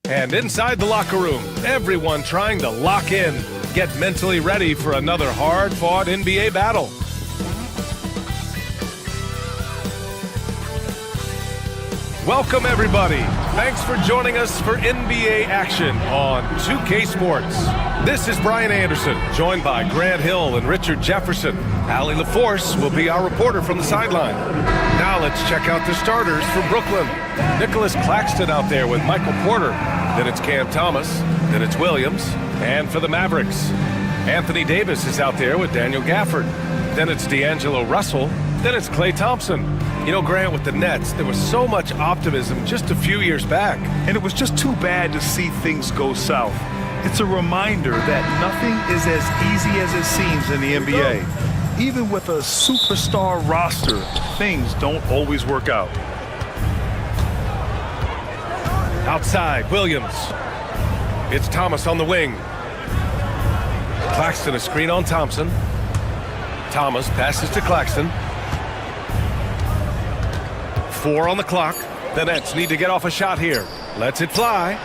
And inside the locker room, everyone trying to lock in, get mentally ready for another hard-fought NBA battle. Welcome, everybody. Thanks for joining us for NBA action on 2K Sports. This is Brian Anderson, joined by Grant Hill and Richard Jefferson. Allie LaForce will be our reporter from the sideline. Now let's check out the starters for Brooklyn. Nicholas Claxton out there with Michael Porter. Then it's Cam Thomas. Then it's Williams. And for the Mavericks, Anthony Davis is out there with Daniel Gafford. Then it's D'Angelo Russell. Then it's Klay Thompson. You know, Grant, with the Nets, there was so much optimism just a few years back. And it was just too bad to see things go south. It's a reminder that nothing is as easy as it seems in the NBA. Even with a superstar roster, things don't always work out. Outside, Williams. It's Thomas on the wing. Claxton a screen on Thompson. Thomas passes to Claxton. 4 on the clock. The Nets need to get off a shot here. Lets it fly.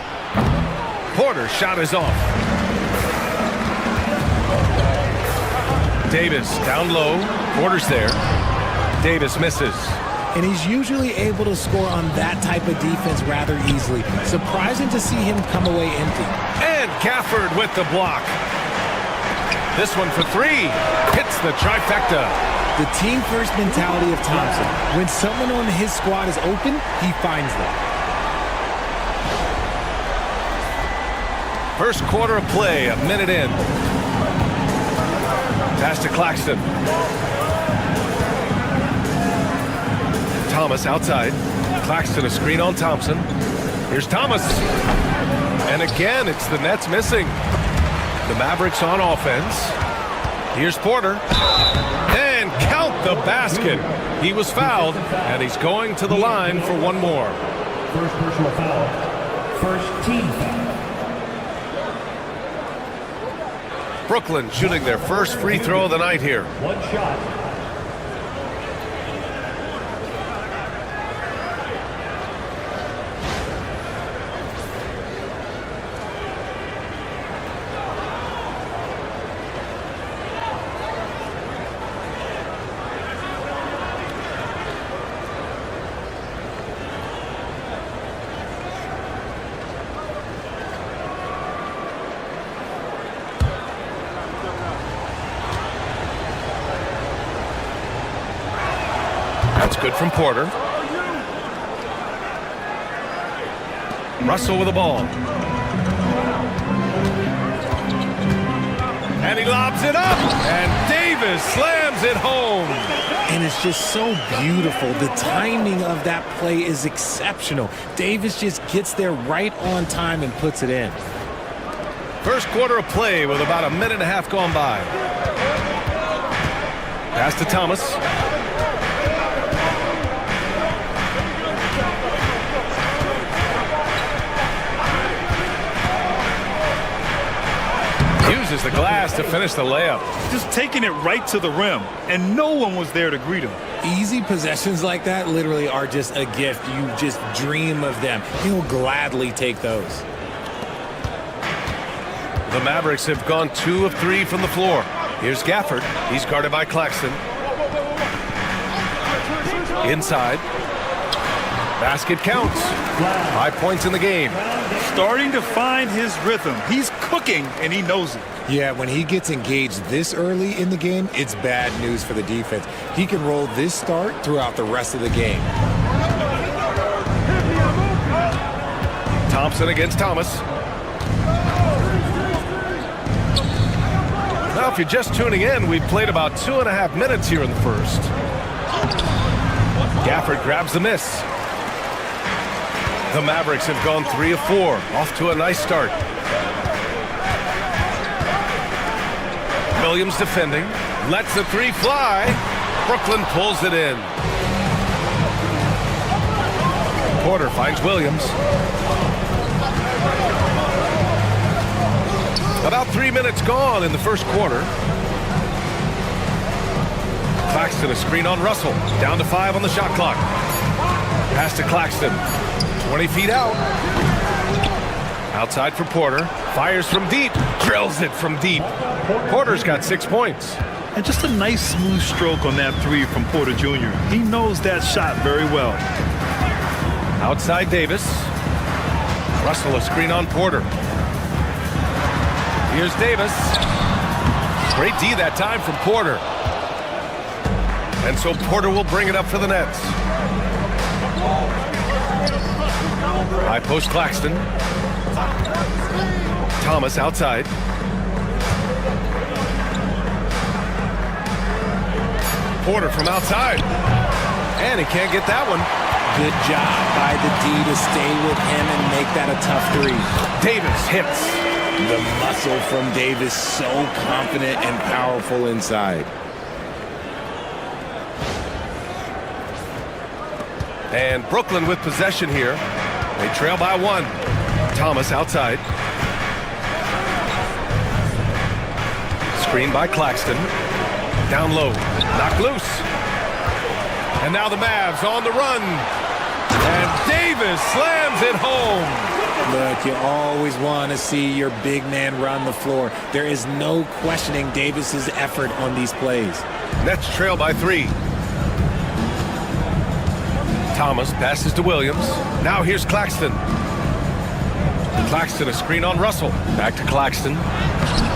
Porter's shot is off. Davis down low. Porter's there. Davis misses. And he's usually able to score on that type of defense rather easily. Surprising to see him come away empty. And Gafford with the block. This one for 3. Hits the trifecta. The team-first mentality of Thompson. When someone on his squad is open, he finds them. First quarter of play, a minute in. Pass to Claxton. Thomas outside. Claxton a screen on Thompson. Here's Thomas. And again, it's the Nets missing. The Mavericks on offense. Here's Porter. And count the basket. He was fouled, and he's going to the line for one more. First personal foul. First team foul. Brooklyn shooting their first free throw of the night here. One shot. That's good from Porter. Russell with the ball. And he lobs it up. And Davis slams it home. And it's just so beautiful. The timing of that play is exceptional. Davis just gets there right on time and puts it in. First quarter of play with about a minute and a half gone by. Pass to Thomas. Uses the glass to finish the layup. Just taking it right to the rim, and no one was there to greet him. Easy possessions like that literally are just a gift. You just dream of them. He'll gladly take those. The Mavericks have gone 2 of 3 from the floor. Here's Gafford. He's guarded by Claxton. Inside. Basket counts. 5 points in the game. Starting to find his rhythm. He's cooking, and he knows it. Yeah, when he gets engaged this early in the game, it's bad news for the defense. He can roll this start throughout the rest of the game. Thompson against Thomas. Now, if you're just tuning in, we've played about 2.5 minutes here in the first. Gafford grabs the miss. The Mavericks have gone 3 of 4, off to a nice start. Williams defending, lets the 3 fly. Brooklyn pulls it in. Porter finds Williams. About 3 minutes gone in the first quarter. Claxton a screen on Russell. Down to 5 on the shot clock. Pass to Claxton. 20 feet out. Outside for Porter. Fires from deep. Drills it from deep. Porter's got 6 points. And just a nice smooth stroke on that three from Porter Jr. He knows that shot very well. Outside Davis. Russell a screen on Porter. Here's Davis. Great D that time from Porter. And so Porter will bring it up for the Nets. High post Claxton. Thomas outside. Porter from outside. And he can't get that one. Good job by the D to stay with him and make that a tough three. Davis hits. The muscle from Davis, so confident and powerful inside. And Brooklyn with possession here. They trail by 1. Thomas outside. Screen by Claxton. Down low. Knocked loose. And now the Mavs on the run. And Davis slams it home. Look, you always want to see your big man run the floor. There is no questioning Davis's effort on these plays. Nets trail by 3. Thomas passes to Williams. Now here's Claxton. Claxton a screen on Russell. Back to Claxton.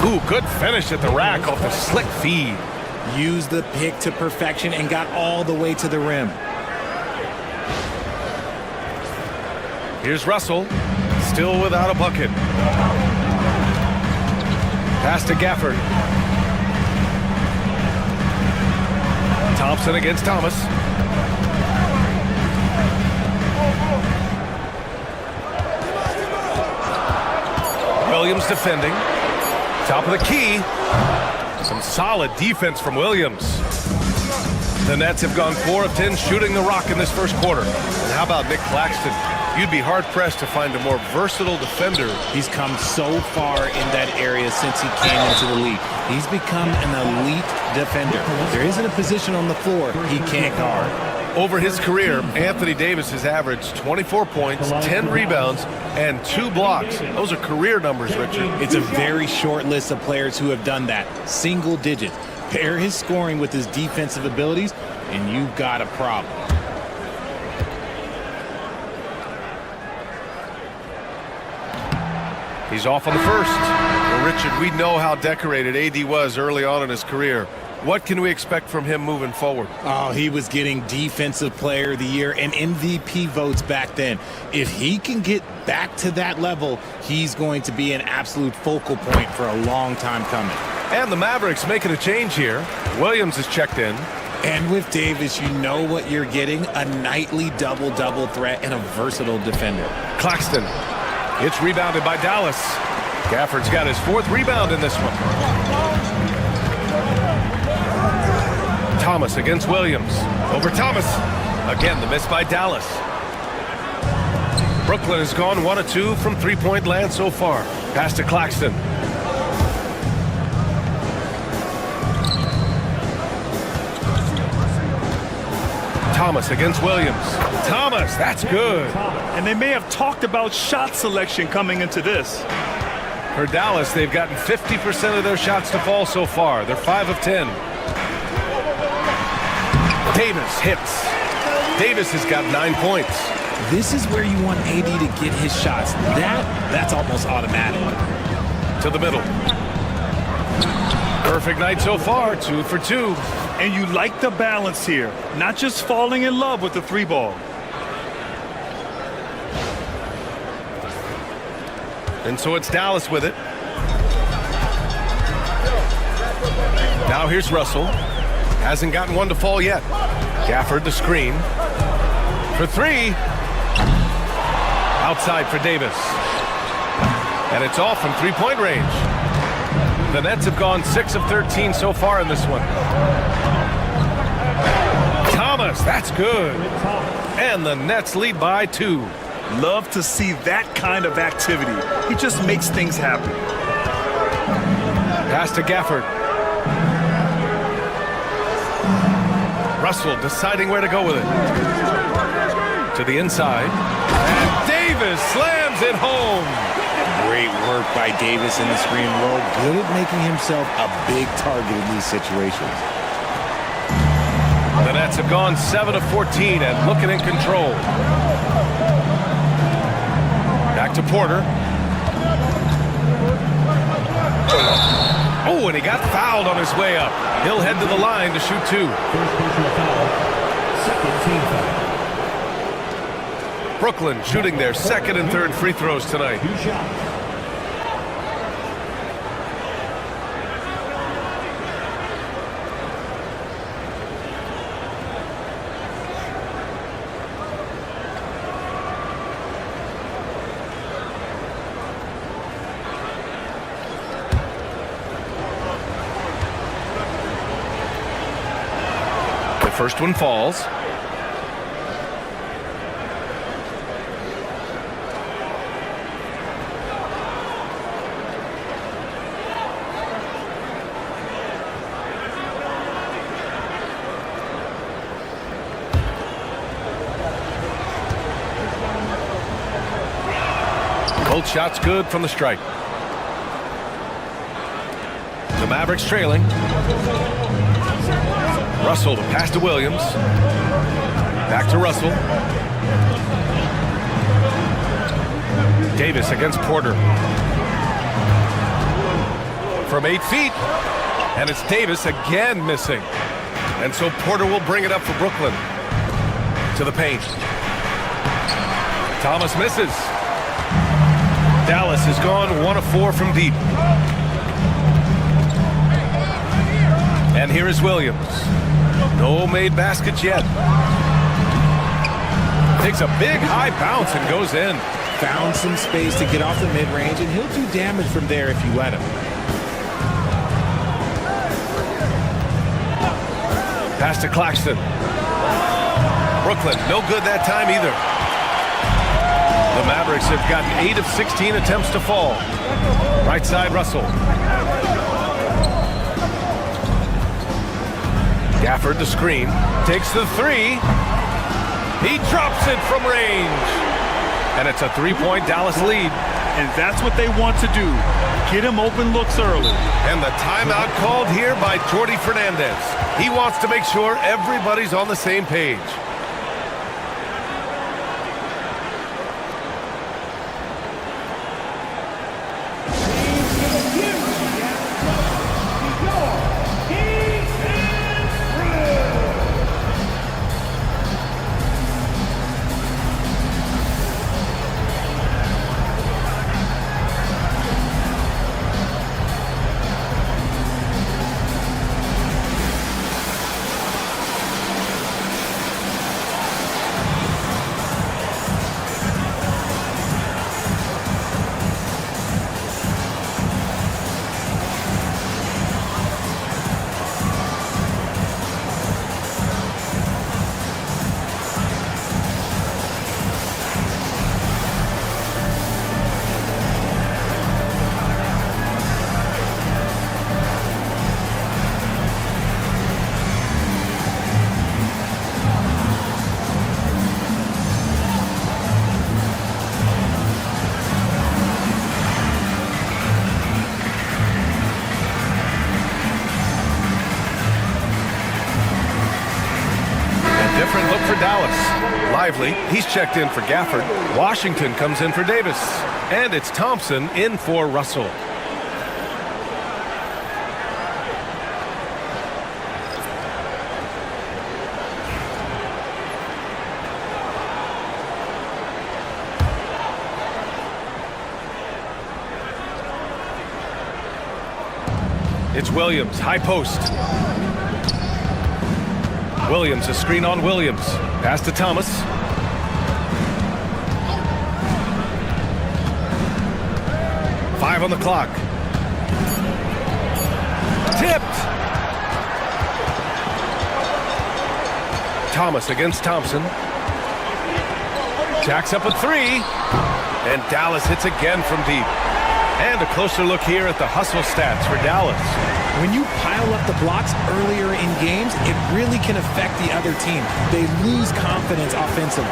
Ooh, good finish at the rack off the slick feed. Used the pick to perfection and got all the way to the rim. Here's Russell. Still without a bucket. Pass to Gafford. Thompson against Thomas. Williams defending. Top of the key. Some solid defense from Williams. The Nets have gone 4 of 10 shooting the rock in this first quarter. And how about Nick Claxton? You'd be hard-pressed to find a more versatile defender. He's come so far in that area since he came into the league. He's become an elite defender. There isn't a position on the floor he can't guard. Over his career, Anthony Davis has averaged 24 points, 10 rebounds, and 2 blocks. Those are career numbers, Richard. It's a very short list of players who have done that. Single digits. Pair his scoring with his defensive abilities, and you've got a problem. He's off on the first. Well, Richard, we know how decorated AD was early on in his career. What can we expect from him moving forward? Oh, he was getting Defensive Player of the Year and MVP votes back then. If he can get back to that level, he's going to be an absolute focal point for a long time coming. And the Mavericks making a change here. Williams is checked in. And with Davis, you know what you're getting, a nightly double-double threat and a versatile defender. Claxton. It's rebounded by Dallas. Gafford's got his 4th rebound in this one. Thomas against Williams. Over Thomas. Again, the miss by Dallas. Brooklyn has gone 1 of 2 from three-point land so far. Pass to Claxton. Thomas against Williams. Thomas, that's good. And they may have talked about shot selection coming into this. For Dallas, they've gotten 50% of their shots to fall so far. They're 5 of 10. Davis hits. Davis has got 9 points. This is where you want AD to get his shots. That's almost automatic. To the middle. Perfect night so far, 2 for 2. And you like the balance here, not just falling in love with the 3-ball. And so it's Dallas with it. Now here's Russell. Hasn't gotten one to fall yet. Gafford the screen. For 3. Outside for Davis. And it's off from 3-point range. The Nets have gone 6 of 13 so far in this one. Thomas, that's good. And the Nets lead by 2. Love to see that kind of activity. He just makes things happen. Pass to Gafford. Russell deciding where to go with it. To the inside. And Davis slams it home. Great work by Davis in the screen roll. Good at making himself a big target in these situations. The Nets have gone 7 of 14 and looking in control. Back to Porter. Oh, and he got fouled on his way up. He'll head to the line to shoot 2. First personal foul. Second team foul. Brooklyn shooting their second and third free throws tonight. 2 shots. The first one falls. Both shots good from the stripe. The Mavericks trailing. Russell to pass to Williams. Back to Russell. Davis against Porter. From 8 feet. And it's Davis again missing. And so Porter will bring it up for Brooklyn. To the paint. Thomas misses. Dallas has gone 1 of 4 from deep. And here is Williams. No made baskets yet. Takes a big high bounce and goes in. Found some space to get off the mid-range, and he'll do damage from there if you let him. Pass to Claxton. Brooklyn, no good that time either. The Mavericks have gotten 8 of 16 attempts to fall. Right side, Russell. Gafford the screen. Takes the 3. He drops it from range. And it's a 3-point Dallas lead. And that's what they want to do. Get him open looks early. And the timeout called here by Jordi Fernandez. He wants to make sure everybody's on the same page. Different look for Dallas. Lively, he's checked in for Gafford. Washington comes in for Davis. And it's Thompson in for Russell. It's Williams, high post. Williams, a screen on Williams. Pass to Thomas. Five on the clock. Tipped. Thomas against Thompson. Jacks up a 3. And Dallas hits again from deep. And a closer look here at the hustle stats for Dallas. When you pile up the blocks earlier in games, it really can affect the other team. They lose confidence offensively.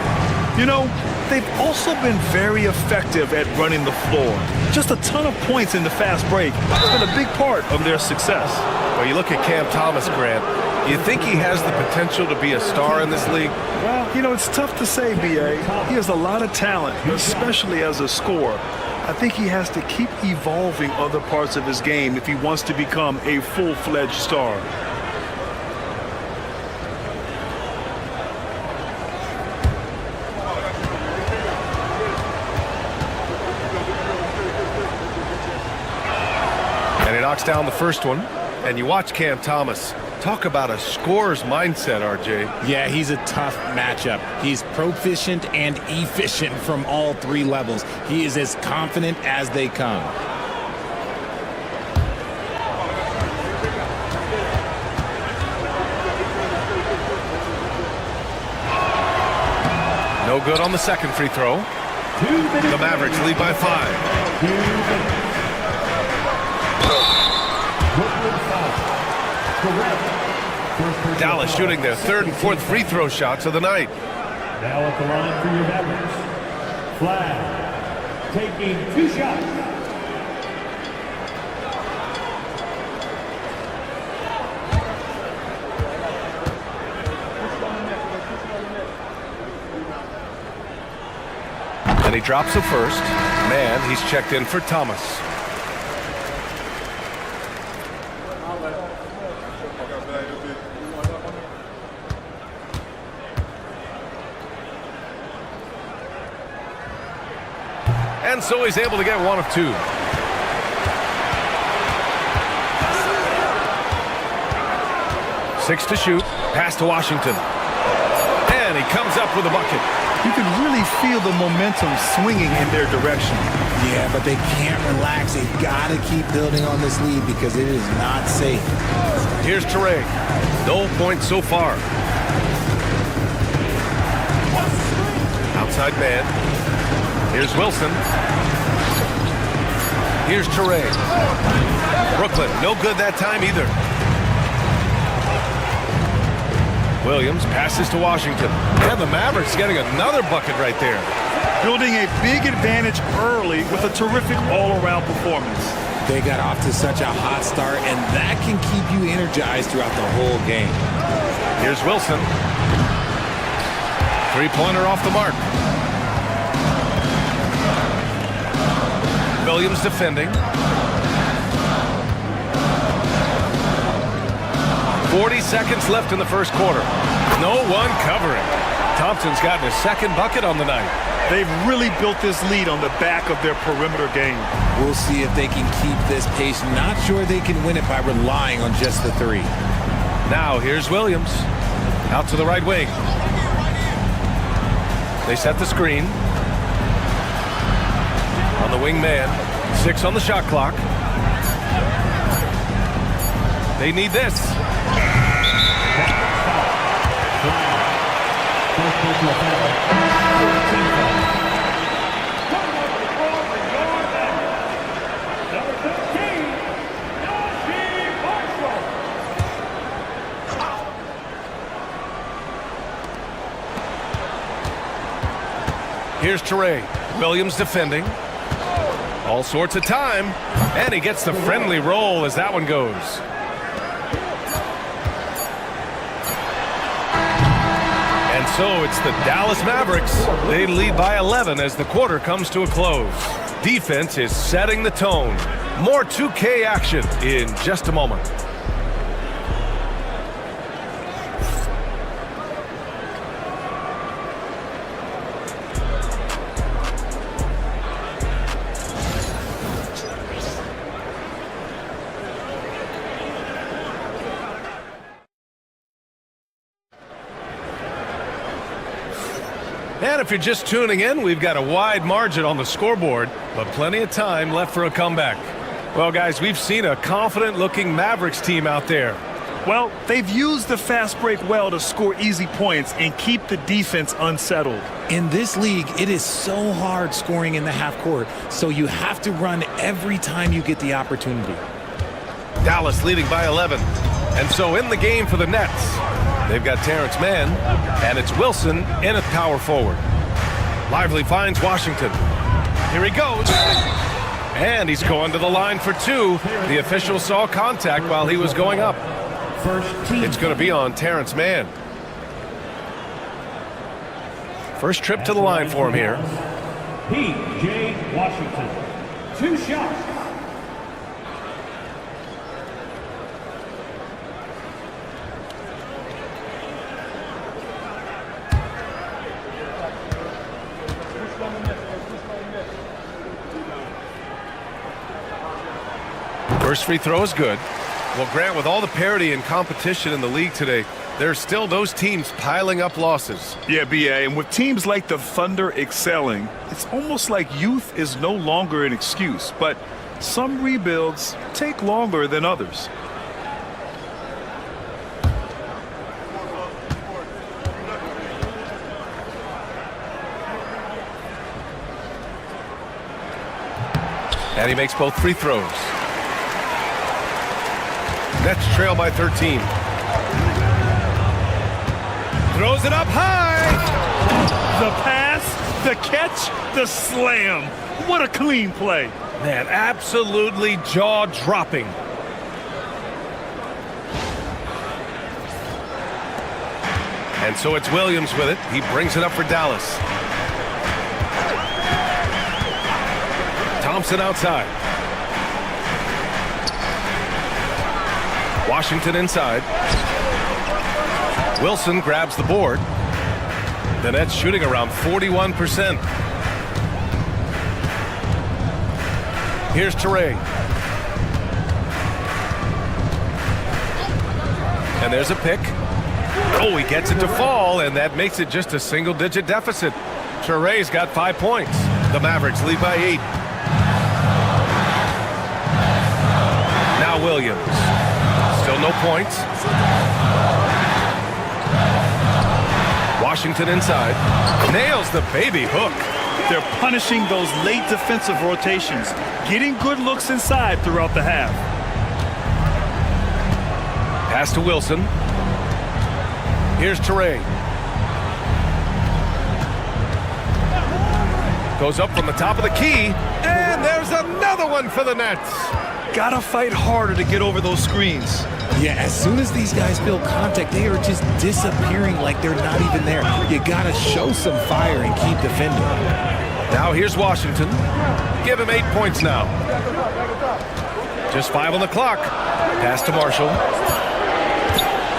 You know, they've also been very effective at running the floor. Just a ton of points in the fast break has been a big part of their success. Well, you look at Cam Thomas, Grant. You think he has the potential to be a star in this league? Well, you know, it's tough to say, B.A. He has a lot of talent, especially as a scorer. I think he has to keep evolving other parts of his game if he wants to become a full-fledged star. And he knocks down the first one. And you watch Cam Thomas. Talk about a scorer's mindset, RJ. Yeah, he's a tough matchup. He's proficient and efficient from all three levels. He is as confident as they come. No good on the second free throw. The Mavericks lead by 5. Dallas shooting their third and fourth free throw shots of the night. Now at the line for your Mavericks. Flag. Taking 2 shots. And he drops the first. Man, he's checked in for Thomas. And so he's able to get 1 of 2. Six to shoot. Pass to Washington. And he comes up with a bucket. You can really feel the momentum swinging in their direction. Yeah, but they can't relax. They've got to keep building on this lead because it is not safe. Here's Teray. No points so far. Outside man. Here's Wilson. Here's Teray. Brooklyn, no good that time either. Williams passes to Washington. And the Mavericks getting another bucket right there. Building a big advantage early with a terrific all-around performance. They got off to such a hot start, and that can keep you energized throughout the whole game. Here's Wilson. Three-pointer off the mark. Williams defending. 40 seconds left in the first quarter. No one covering. Thompson's gotten his second bucket on the night. They've really built this lead on the back of their perimeter game. We'll see if they can keep this pace. Not sure they can win it by relying on just the three. Now here's Williams. Out to the right wing. They set the screen. On the wing man. 6 on the shot clock. They need this. Here's Teray. Williams defending. All sorts of time. And he gets the friendly roll as that one goes. And so it's the Dallas Mavericks. They lead by 11 as the quarter comes to a close. Defense is setting the tone. More 2K action in just a moment. And if you're just tuning in, we've got a wide margin on the scoreboard, but plenty of time left for a comeback. Well, guys, we've seen a confident-looking Mavericks team out there. Well, they've used the fast break well to score easy points and keep the defense unsettled. In this league, it is so hard scoring in the half court, so you have to run every time you get the opportunity. Dallas leading by 11. And so in the game for the Nets, they've got Terrence Mann, and it's Wilson in at power forward. Lively finds Washington. Here he goes. And he's going to the line for two. The official saw contact while he was going up. It's going to be on Terrence Mann. First trip to the line for him here. P.J. Washington. 2 shots. First free throw is good. Well, Grant, with all the parity and competition in the league today, there's still those teams piling up losses. Yeah, B.A., and with teams like the Thunder excelling, it's almost like youth is no longer an excuse, but some rebuilds take longer than others. And he makes both free throws. Nets trail by 13. Throws it up high. The pass, the catch, the slam. What a clean play. Man, absolutely jaw-dropping. And so it's Williams with it. He brings it up for Dallas. Thompson outside. Washington inside. Wilson grabs the board. The Nets shooting around 41%. Here's Kyrie. And there's a pick. Oh, he gets it to fall, and that makes it just a single-digit deficit. Kyrie's got 5 points. The Mavericks lead by 8. Now Williams. Still no points. Washington inside. Nails the baby hook. They're punishing those late defensive rotations, getting good looks inside throughout the half. Pass to Wilson. Here's Kyrie. Goes up from the top of the key, and there's another one for the Nets. Gotta fight harder to get over those screens. Yeah, as soon as these guys feel contact, they are just disappearing like they're not even there. You gotta show some fire and keep defending. Now here's Washington. Give him 8 points now. Just 5 on the clock. Pass to Marshall.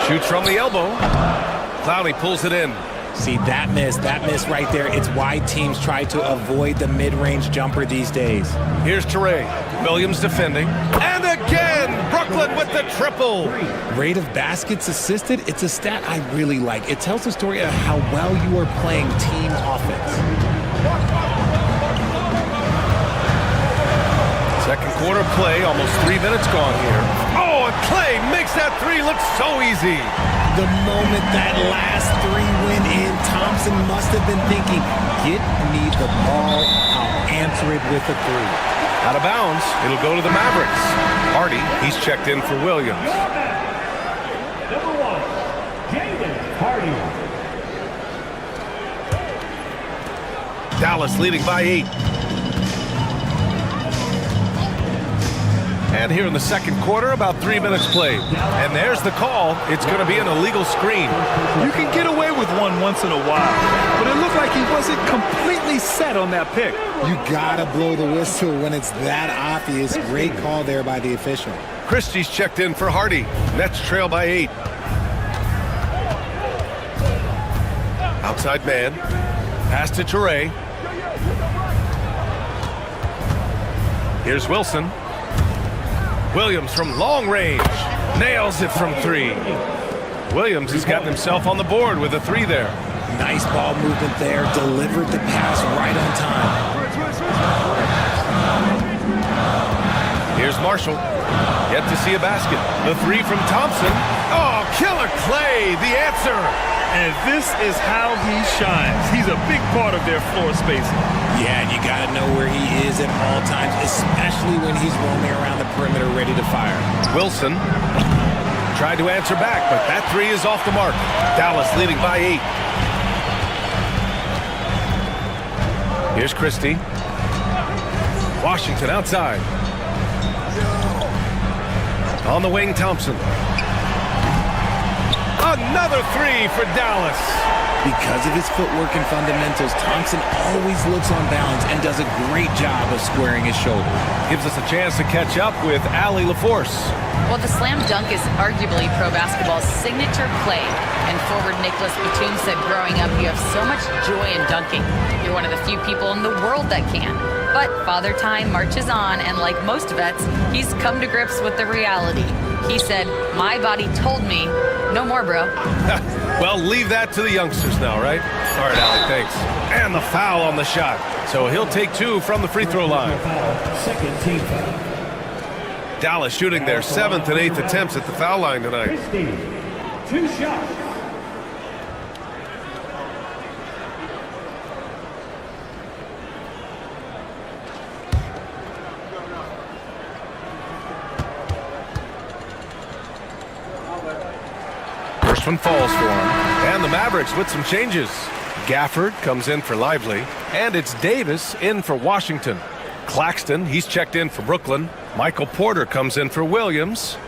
Shoots from the elbow. Clowney pulls it in. See, that miss right there, it's why teams try to avoid the mid-range jumper these days. Here's Kyrie. Williams defending. And again, Brooklyn with the triple. Rate of baskets assisted, it's a stat I really like. It tells the story of how well you are playing team offense. Second quarter play, almost 3 minutes gone here. Oh, and Clay makes that three look so easy. The moment that last three went in, Thompson must have been thinking, get me the ball, I'll answer it with a three. Out of bounds, it'll go to the Mavericks. Hardy, he's checked in for Williams. Number 1, Jaden Hardy. Dallas leading by 8. And here in the second quarter, about 3 minutes played. And there's the call. It's going to be an illegal screen. You can get away with one once in a while, but it looked like he wasn't completely set on that pick. You gotta blow the whistle when it's that obvious. Great call there by the official. Christie's checked in for Hardy. Nets trail by 8. Outside man. Pass to Kyrie. Here's Wilson. Williams from long range. Nails it from 3. Williams has gotten himself on the board with a 3 there. Nice ball movement there. Delivered the pass right on time. Here's Marshall. Yet to see a basket. The 3 from Thompson. Oh, killer Clay, the answer. And this is how he shines. He's a big part of their floor spacing. Yeah, and you got to know where he is at all times, especially when he's roaming around the perimeter ready to fire. Wilson tried to answer back, but that three is off the mark. Dallas leading by 8. Here's Christie. Washington outside. On the wing, Thompson. Another three for Dallas. Because of his footwork and fundamentals, Thompson always looks on balance and does a great job of squaring his shoulder. Gives us a chance to catch up with Allie LaForce. Well, the slam dunk is arguably pro basketball's signature play. And forward Nicholas Batum said growing up, you have so much joy in dunking. You're one of the few people in the world that can. But Father Time marches on, and like most vets, he's come to grips with the reality. He said, my body told me, no more, bro. Well, leave that to the youngsters now, right? All right, Allie, thanks. And the foul on the shot. So he'll take 2 from the free throw line. Second team foul. Dallas shooting their 7th and 8th attempts at the foul line tonight. Christie, 2 shots. First one falls for him. And the Mavericks with some changes. Gafford comes in for Lively. And it's Davis in for Washington. Claxton, he's checked in for Brooklyn. Michael Porter comes in for Williams.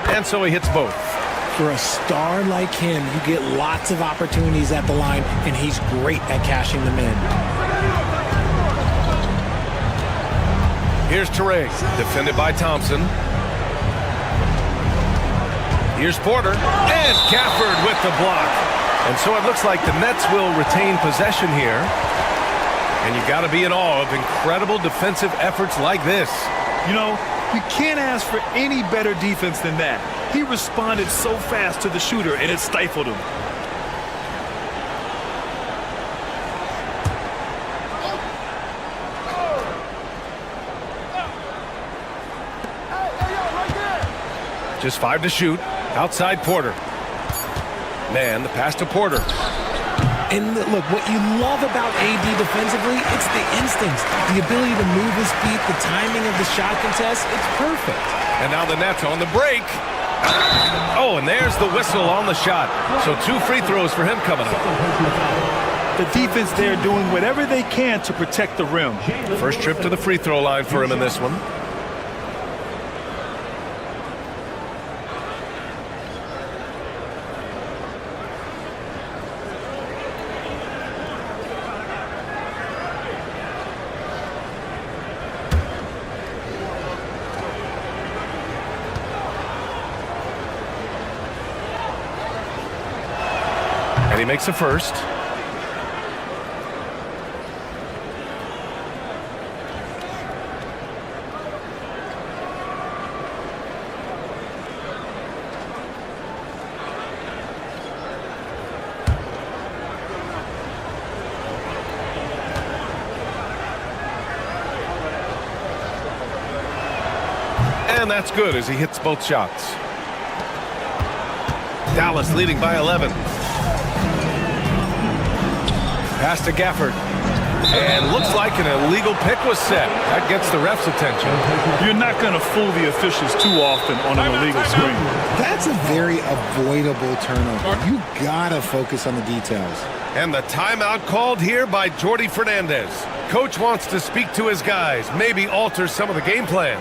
And so he hits both. For a star like him, you get lots of opportunities at the line, and he's great at cashing them in. Here's Teray, defended by Thompson. Here's Porter, and Gafford with the block. And so it looks like the Nets will retain possession here. And you got to be in awe of incredible defensive efforts like this. You know, you can't ask for any better defense than that. He responded so fast to the shooter, and it stifled him. Just 5 to shoot. Outside Porter. Man, the pass to Porter. And look, what you love about AD defensively, it's the instincts, the ability to move his feet, the timing of the shot contest. It's perfect. And now the Nets on the break. Oh, and there's the whistle on the shot. So 2 free throws for him coming up. The defense there doing whatever they can to protect the rim. First trip to the free throw line for him in this one. And he makes a first. And that's good as he hits both shots. Dallas leading by 11. Pass to Gafford. And looks like an illegal pick was set. That gets the ref's attention. You're not going to fool the officials too often on an illegal screen. That's a very avoidable turnover. You gotta focus on the details. And the timeout called here by Jordi Fernandez. Coach wants to speak to his guys, maybe alter some of the game plan.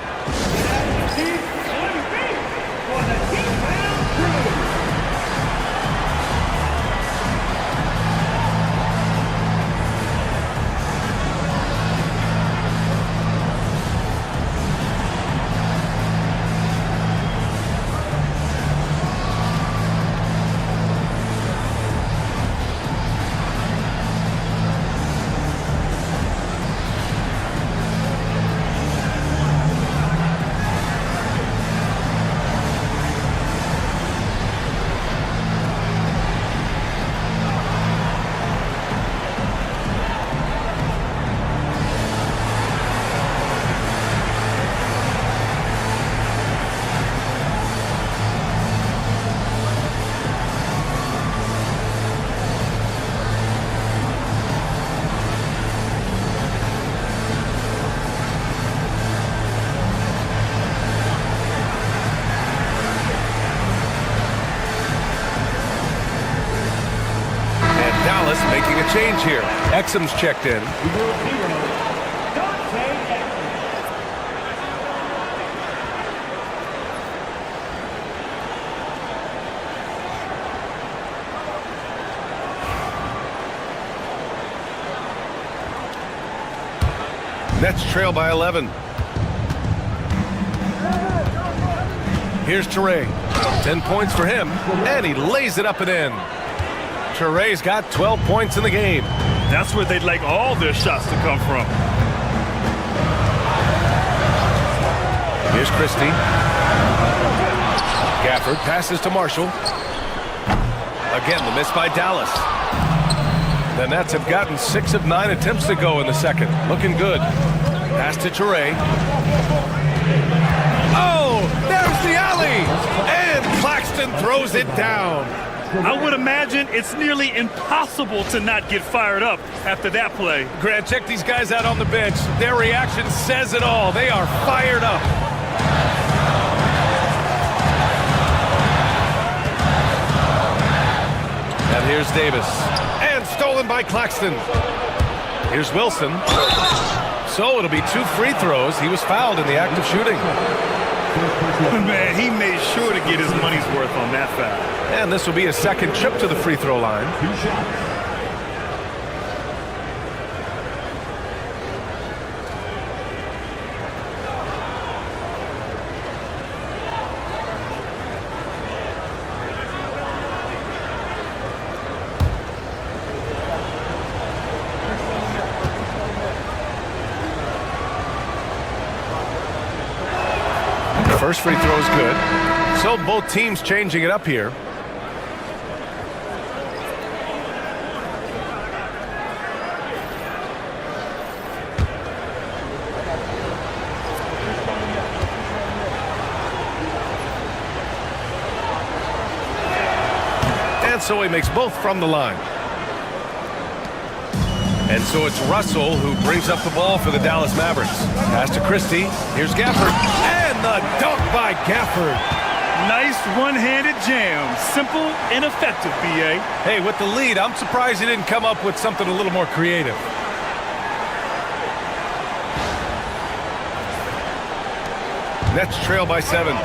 a change here. Exum's checked in. Nets trail by 11. Here's Kyrie. 10 points for him, and he lays it up and in. Kyrie's got 12 points in the game. That's where they'd like all their shots to come from. Here's Christie. Gafford passes to Marshall. Again, the miss by Dallas. The Nets have gotten 6 of 9 attempts to go in the second. Looking good. Pass to Kyrie. Oh, there's the alley! And Claxton throws it down. I would imagine it's nearly impossible to not get fired up after that play. Grant, check these guys out on the bench. Their reaction says it all. They are fired up. And here's Davis. And stolen by Claxton. Here's Wilson. So it'll be 2 free throws. He was fouled in the act of shooting. Man, he made sure to get his money's worth on that foul. And this will be a second trip to the free throw line. First free throw is good. So both teams changing it up here. And so he makes both from the line. And so it's Russell who brings up the ball for the Dallas Mavericks. Pass to Christie. Here's Gafford. And the dunk by Gafford. Nice one-handed jam. Simple and effective, B.A. Hey, with the lead, I'm surprised he didn't come up with something a little more creative. Nets trail by 7.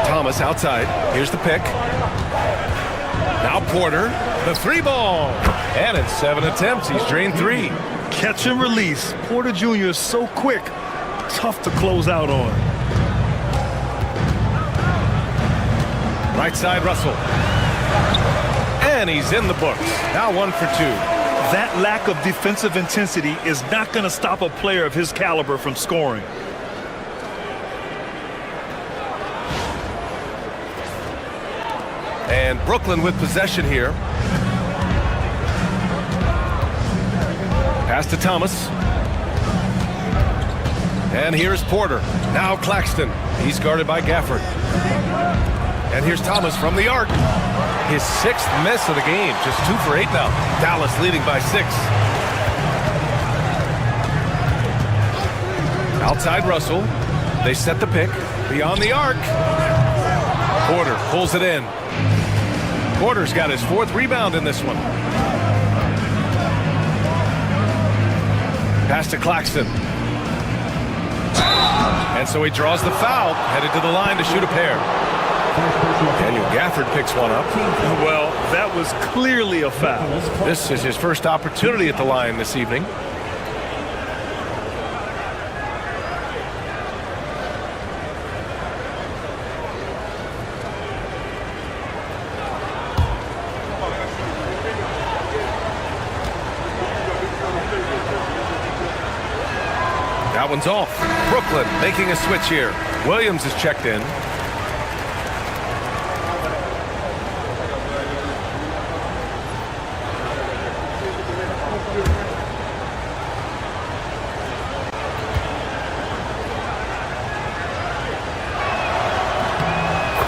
Thomas outside. Here's the pick. Now Porter, the 3-ball. And in 7 attempts, he's drained 3. Catch and release. Porter Jr. is so quick. Tough to close out on. Right side, Russell. And he's in the books. Now 1 for 2. That lack of defensive intensity is not going to stop a player of his caliber from scoring. And Brooklyn with possession here. Pass to Thomas. And here's Porter. Now Claxton. He's guarded by Gafford. And here's Thomas from the arc. His 6th miss of the game. Just 2 for 8 now. Dallas leading by 6. Outside Russell. They set the pick. Beyond the arc. Porter pulls it in. Porter's got his 4th rebound in this one. Pass to Claxton. And so he draws the foul, headed to the line to shoot a pair. Daniel Gafford picks one up. Well, that was clearly a foul. This is his first opportunity at the line this evening. That one's off. Brooklyn making a switch here. Williams is checked in.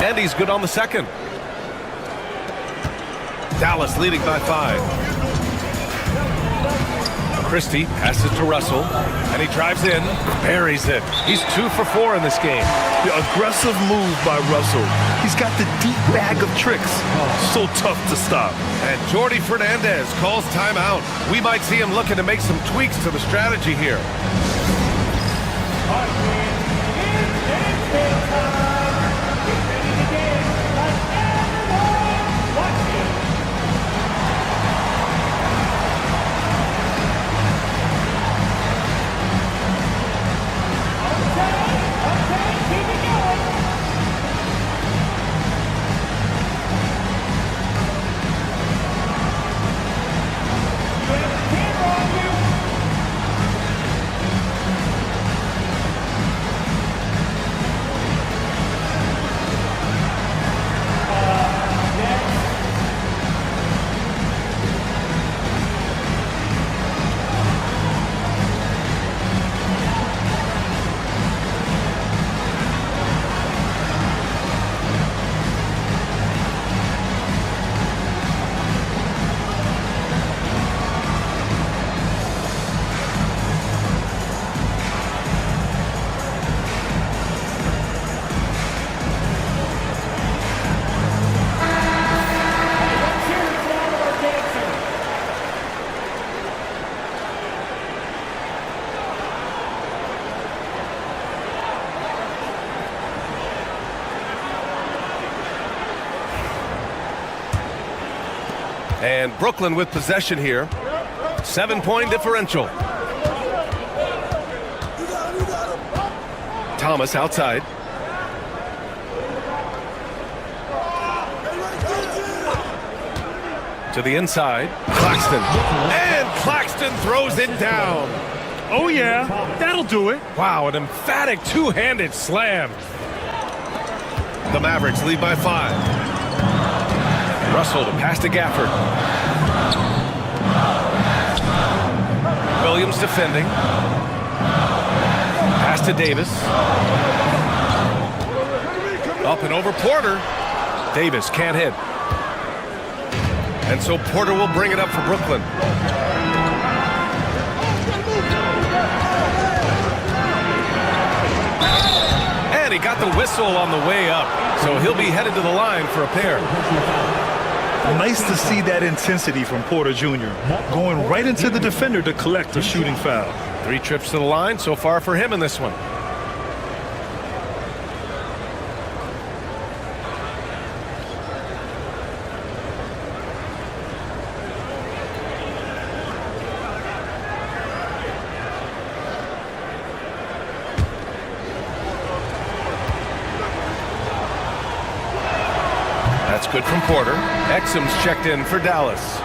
And he's good on the second. Dallas leading by 5. Christie passes to Russell, and he drives in, buries it. He's 2 for 4 in this game. The aggressive move by Russell. He's got the deep bag of tricks. So tough to stop. And Jordi Fernandez calls timeout. We might see him looking to make some tweaks to the strategy here. And Brooklyn with possession here. 7-point differential. Thomas outside. To the inside. Claxton. And Claxton throws it down. Oh, yeah. That'll do it. Wow, an emphatic two-handed slam. The Mavericks lead by 5. Russell to pass to Gafford. Williams defending. Pass to Davis. Up and over Porter. Davis can't hit. And so Porter will bring it up for Brooklyn. And he got the whistle on the way up. So he'll be headed to the line for a pair. Nice to see that intensity from Porter Jr. Going right into the defender to collect a shooting foul. 3 trips to the line so far for him in this one. That's good from Porter. Exum's checked in for Dallas.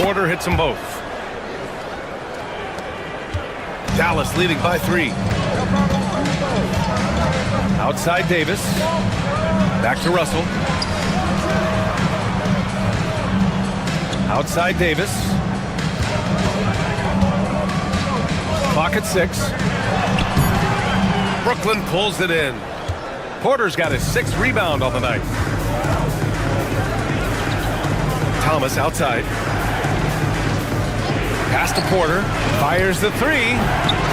Porter hits them both. Dallas leading by 3. Outside Davis. Back to Russell. Outside Davis. Clock at 6. Brooklyn pulls it in. Porter's got his 6th rebound on the night. Thomas outside. Pass to Porter. Fires the 3.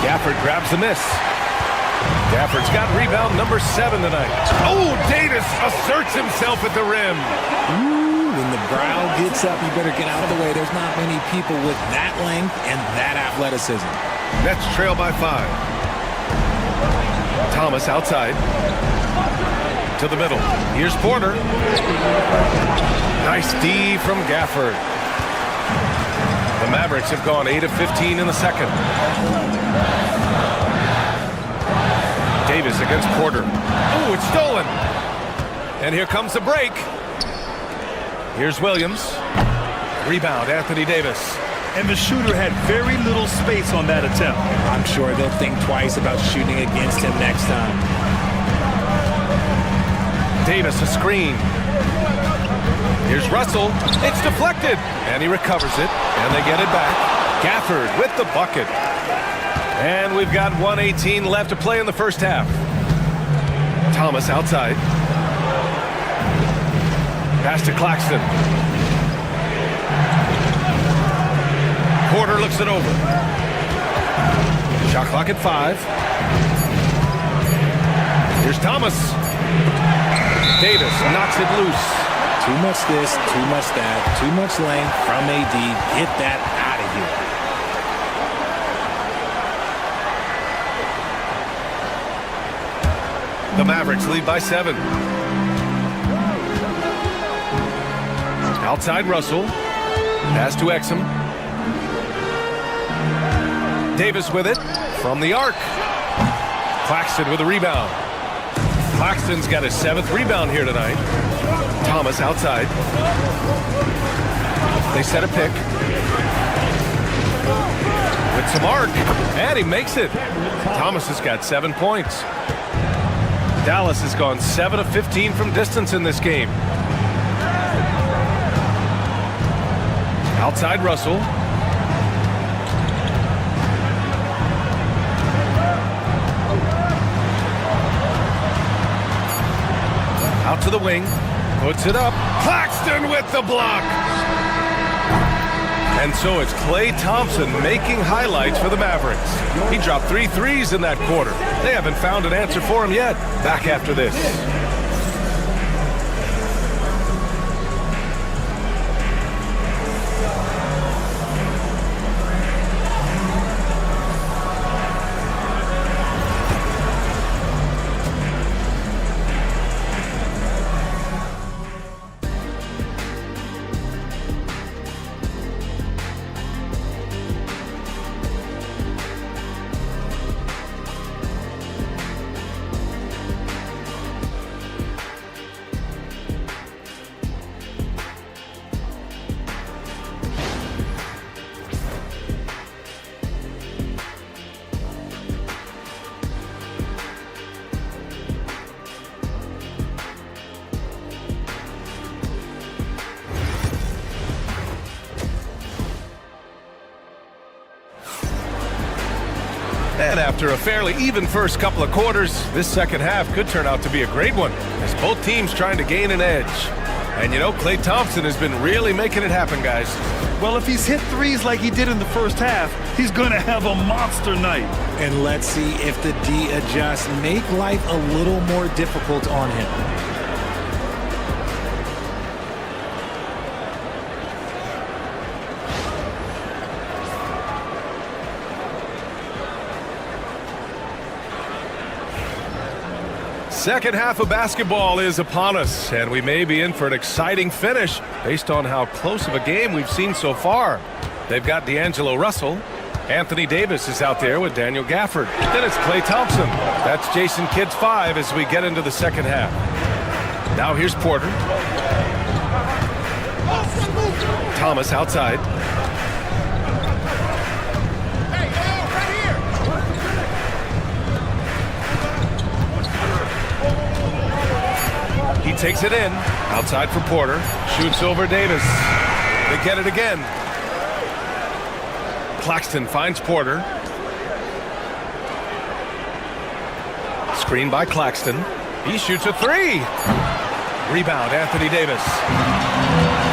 Gafford grabs the miss. Gafford's got rebound number 7 tonight. Oh, Davis asserts himself at the rim. Ooh, when the brow gets up, you better get out of the way. There's not many people with that length and that athleticism. Nets trail by 5. Thomas outside. To the middle. Here's Porter. Nice D from Gafford. The Mavericks have gone 8 of 15 in the second. Davis against Porter. Oh, it's stolen. And here comes the break. Here's Williams. Rebound, Anthony Davis. And the shooter had very little space on that attempt. I'm sure they'll think twice about shooting against him next time. Davis, a screen. Here's Russell. It's deflected, and he recovers it, and they get it back. Gafford with the bucket. And we've got 1:18 left to play in the first half. Thomas outside. Pass to Claxton. Porter looks it over. Shot clock at 5. Here's Thomas. Davis knocks it loose. Too much this, too much that, too much length from AD. Get that out of here. The Mavericks lead by 7. Outside Russell. Pass to Exum. Davis with it from the arc. Claxton with a rebound. Claxton's got his 7th rebound here tonight. Thomas outside. They set a pick. With some arc. And he makes it. Thomas has got 7 points. Dallas has gone 7 of 15 from distance in this game. Outside Russell. Out to the wing. Puts it up. Claxton with the block. And so it's Klay Thompson making highlights for the Mavericks. He dropped 3 threes in that quarter. They haven't found an answer for him yet. Back after this. And after a fairly even first couple of quarters, this second half could turn out to be a great one, as both teams trying to gain an edge. And you know, Klay Thompson has been really making it happen, guys. Well, if he's hit threes like he did in the first half, he's going to have a monster night. And let's see if the D adjusts, make life a little more difficult on him. Second half of basketball is upon us, and we may be in for an exciting finish based on how close of a game we've seen so far. They've got D'Angelo Russell. Anthony Davis is out there with Daniel Gafford. Then it's Klay Thompson. That's Jason Kidd's 5 as we get into the second half. Now here's Porter. Thomas outside. He takes it in. Outside for Porter. Shoots over Davis. They get it again. Claxton finds Porter. Screen by Claxton. He shoots a 3. Rebound, Anthony Davis.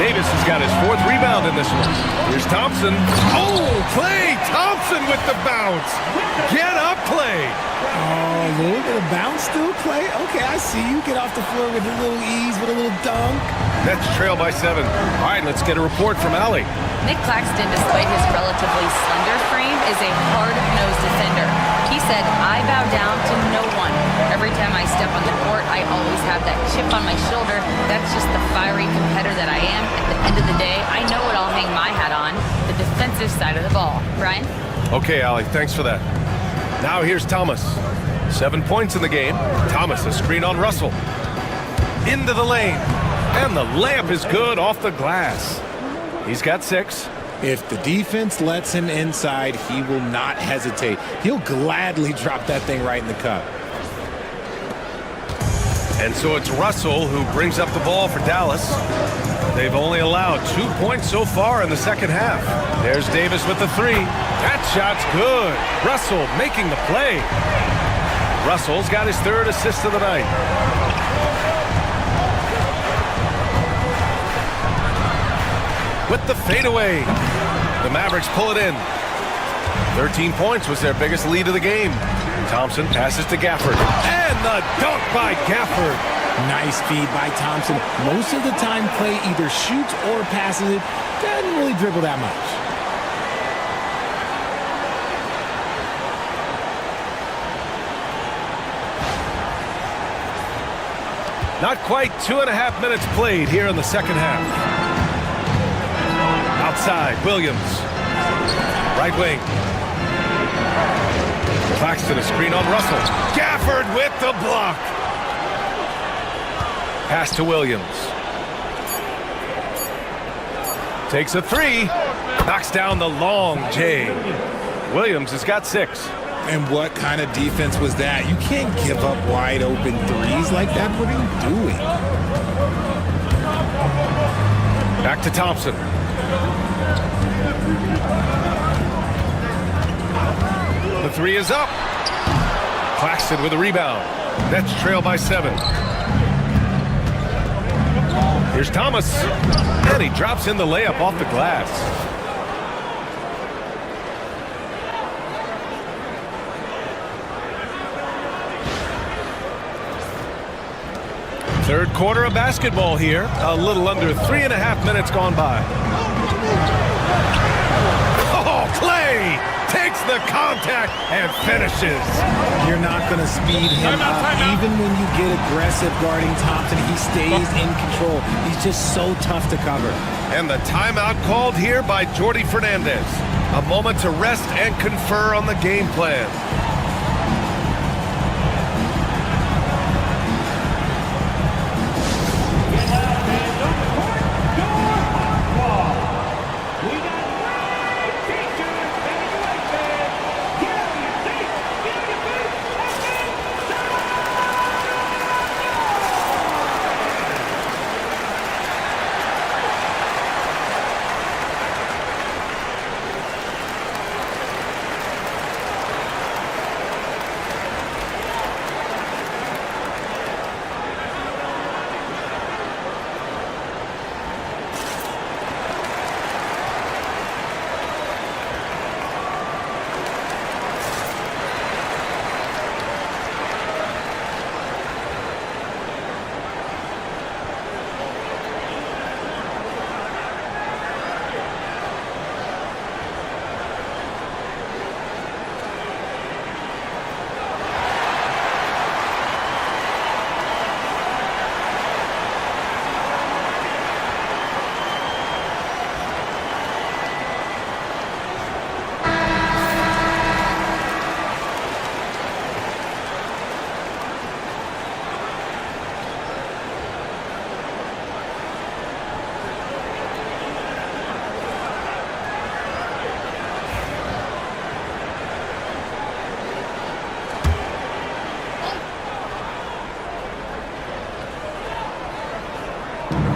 Davis has got his 4th rebound in this one. Here's Thompson. Oh, Klay Thompson with the bounce. Get up, Klay. Oh, a little bit of bounce still, Klay. Okay, I see you. Get off the floor with a little ease, with a little dunk. That's trail by 7. All right, let's get a report from Allie. Nick Claxton, despite his relatively slender frame, is a hard-nosed defender. He said, "I bow down to no one. Every time I step on the court, I always have that chip on my shoulder. That's just the fiery competitor that I am. At the end of the day, I know what I'll hang my hat on, the defensive side of the ball." Brian? Okay, Allie, thanks for that. Now here's Thomas. 7 points in the game. Thomas, a screen on Russell. Into the lane. And the layup is good off the glass. He's got 6. If the defense lets him inside, he will not hesitate. He'll gladly drop that thing right in the cup. And so it's Russell who brings up the ball for Dallas. They've only allowed 2 points so far in the second half. There's Davis with the three. That shot's good. Russell making the play. Russell's got his third assist of the night. With the fadeaway, the Mavericks pull it in. 13 points was their biggest lead of the game. Thompson passes to Gafford. And the dunk by Gafford. Nice feed by Thompson. Most of the time, Clay either shoots or passes it. Doesn't really dribble that much. Not quite 2.5 minutes played here in the second half. Outside, Williams. Right wing. Claxton, a screen on Russell. Gafford with the block. Pass to Williams. Takes a three. Knocks down the long J. Williams has got 6. And what kind of defense was that? You can't give up wide open threes like that. What are you doing? Back to Thompson. The three is up. Claxton with a rebound. Nets trail by 7. Here's Thomas. And he drops in the layup off the glass. Third quarter of basketball here. A little under 3.5 minutes gone by. Oh, Clay takes the contact and finishes. You're not going to speed him up. Even when you get aggressive guarding Thompson, he stays in control. He's just so tough to cover. And the timeout called here by Jordi Fernandez. A moment to rest and confer on the game plan.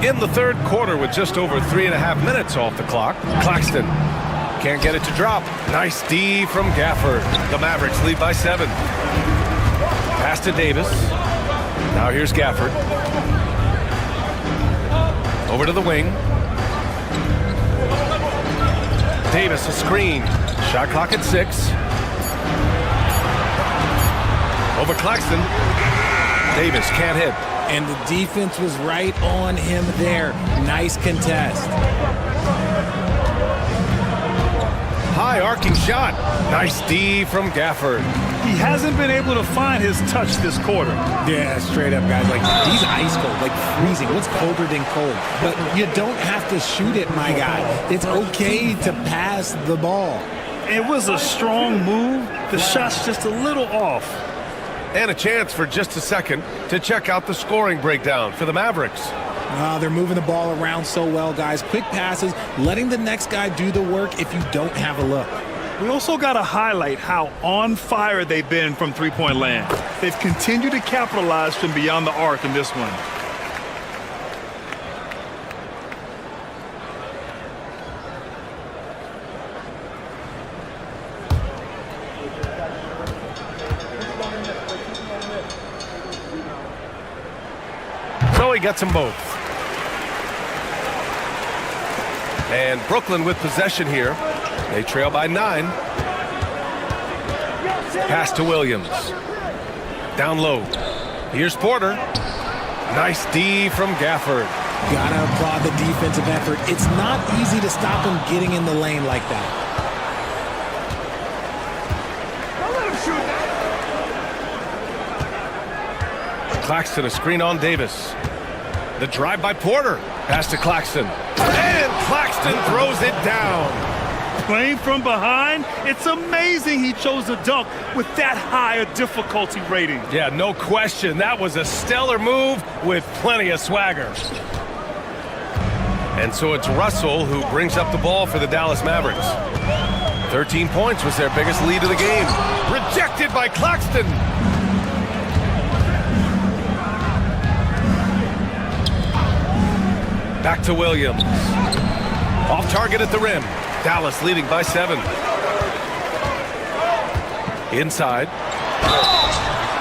In the third quarter with just over 3.5 minutes off the clock, Claxton can't get it to drop. Nice D from Gafford. The Mavericks lead by 7. Pass to Davis. Now here's Gafford. Over to the wing. Davis a screen. Shot clock at 6. Over Claxton. Davis can't hit. And the defense was right on him there. Nice contest. High arcing shot. Nice D from Gafford. He hasn't been able to find his touch this quarter. Yeah, straight up, guys. Like, he's ice cold, like freezing. What's colder than cold? But you don't have to shoot it, my guy. It's okay to pass the ball. It was a strong move. The shot's just a little off. And a chance for just a second to check out the scoring breakdown for the Mavericks. They're moving the ball around so well, guys. Quick passes, letting the next guy do the work if you don't have a look. We also got to highlight how on fire they've been from three-point land. They've continued to capitalize from beyond the arc in this one. So he gets them both. And Brooklyn with possession here. They trail by 9. Pass to Williams. Down low. Here's Porter. Nice D from Gafford. Gotta applaud the defensive effort. It's not easy to stop him getting in the lane like that. Claxton, a screen on Davis. The drive by Porter. Pass to Claxton. And Claxton throws it down. Playing from behind, it's amazing he chose a dunk with that high a difficulty rating. Yeah, no question. That was a stellar move with plenty of swagger. And so it's Russell who brings up the ball for the Dallas Mavericks. 13 points was their biggest lead of the game. Rejected by Claxton. Back to Williams. Off target at the rim. Dallas leading by 7. Inside.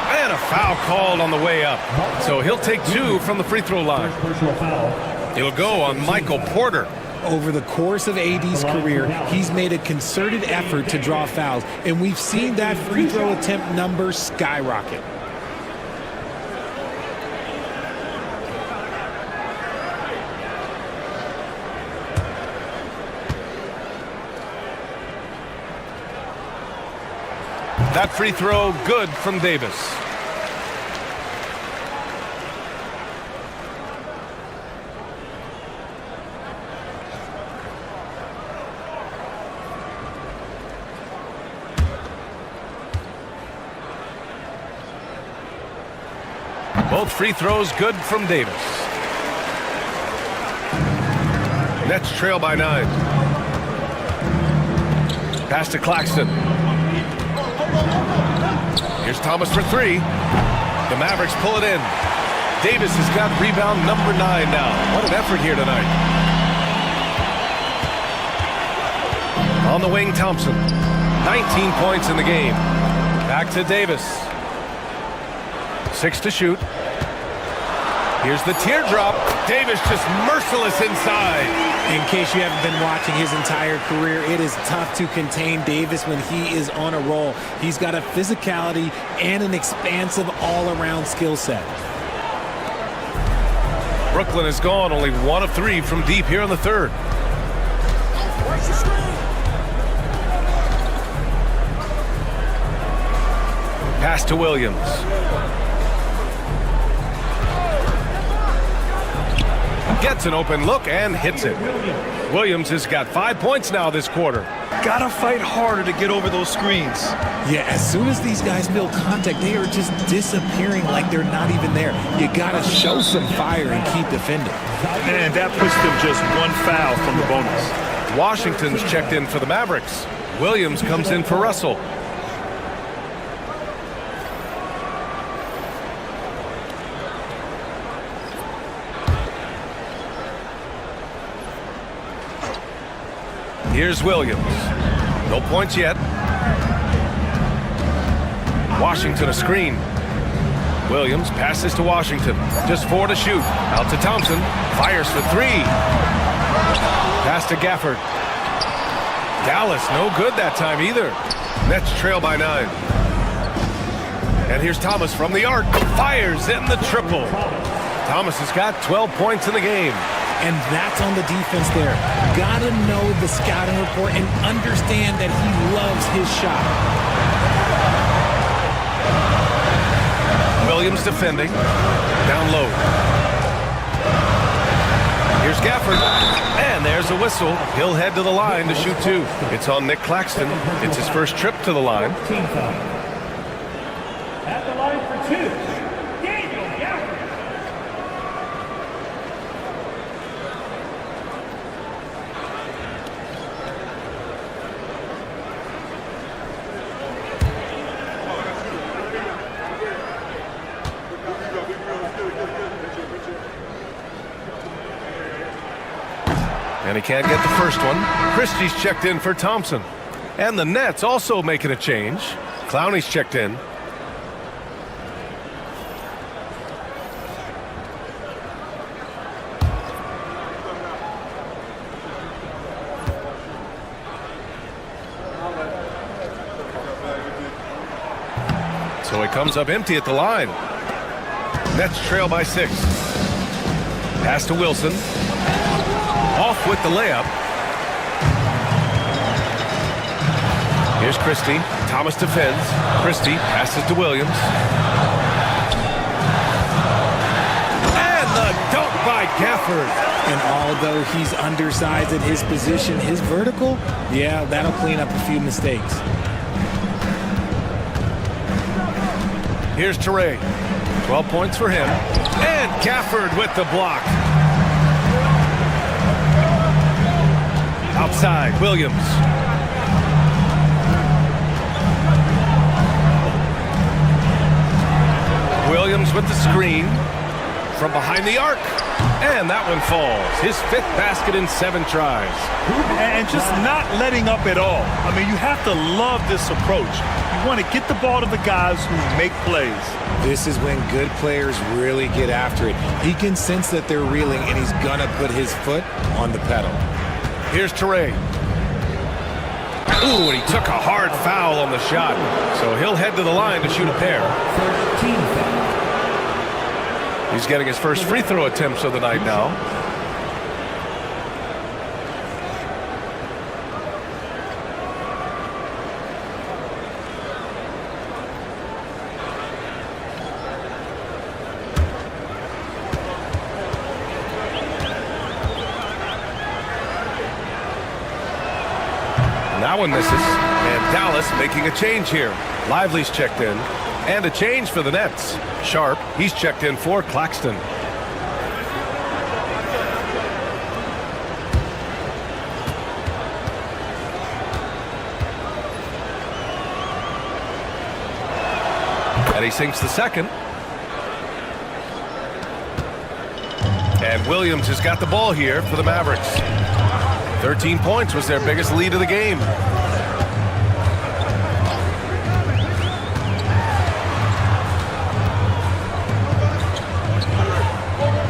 And a foul called on the way up. So he'll take 2 from the free throw line. It'll go on Michael Porter. Over the course of AD's career, he's made a concerted effort to draw fouls, and we've seen that free throw attempt number skyrocket. That free throw good from Davis. Both free throws good from Davis. Nets trail by 9. Pass to Claxton. Here's Thomas for 3. The Mavericks pull it in. Davis has got rebound number 9 now. What an effort here tonight. On the wing, Thompson. 19 points in the game. Back to Davis. 6 to shoot. Here's the teardrop. Davis just merciless inside. In case you haven't been watching his entire career, it is tough to contain Davis when he is on a roll. He's got a physicality and an expansive all-around skill set. Brooklyn has gone only 1 of 3 from deep here in the third. Pass to Williams. Gets an open look and hits it. Williams has got 5 points now this quarter. Gotta fight harder to get over those screens. Yeah, as soon as these guys feel contact, they are just disappearing like they're not even there. You gotta show some fire and keep defending. And that puts them just 1 foul from the bonus. Washington's checked in for the Mavericks. Williams comes in for Russell. Here's Williams. No points yet. Washington a screen. Williams passes to Washington. Just 4 to shoot. Out to Thompson. Fires for 3. Pass to Gafford. Dallas no good that time either. Nets trail by 9. And here's Thomas from the arc. Fires in the triple. Thomas has got 12 points in the game. And that's on the defense there. Gotta know the scouting report and understand that he loves his shot. Williams defending. Down low. Here's Gafford. And there's a whistle. He'll head to the line to shoot 2. It's on Nick Claxton. It's his first trip to the line. At the line for 2. he can't get the first one. Christie's checked in for Thompson. And the Nets also making a change. Clowney's checked in. So he comes up empty at the line. Nets trail by 6. Pass to Wilson. Off with the layup. Here's Christie. Thomas defends. Christie passes to Williams. And the dunk by Gafford. And although he's undersized at his position, his vertical, yeah, that'll clean up a few mistakes. Here's Teray. 12 points for him. And Gafford with the block. Outside, Williams. Williams with the screen from behind the arc. And that one falls. His 5th basket in 7 tries. And just not letting up at all. I mean, you have to love this approach. You want to get the ball to the guys who make plays. This is when good players really get after it. He can sense that they're reeling, and he's going to put his foot on the pedal. Here's Teray. Ooh, and he took a hard foul on the shot. So he'll head to the line to shoot a pair. 13 foul. He's getting his first free throw attempts of the night now. That one misses. And Dallas making a change here. Lively's checked in. And a change for the Nets. Sharp, he's checked in for Claxton. And he sinks the second. And Williams has got the ball here for the Mavericks. 13 points was their biggest lead of the game.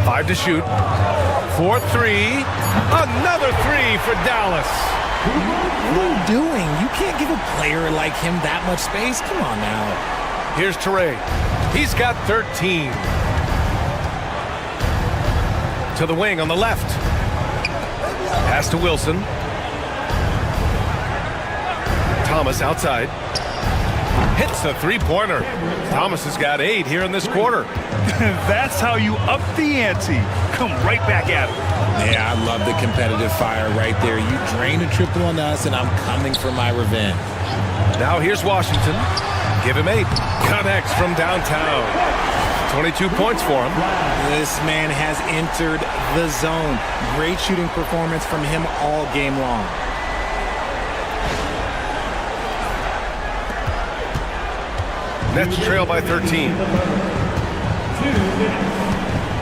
Five to shoot. 4-3. Another 3 for Dallas. What are you doing? You can't give a player like him that much space. Come on now. Here's Teray. He's got 13. To the wing on the left. Pass to Wilson. Thomas outside. Hits the three-pointer. Thomas has got 8 here in this quarter. That's how you up the ante. Come right back at it. Yeah, I love the competitive fire right there. You drain a triple on us, and I'm coming for my revenge. Now here's Washington. Give him 8. Connects from downtown. 22 points for him. This man has entered the zone. Great shooting performance from him all game long. Nets trail by 13.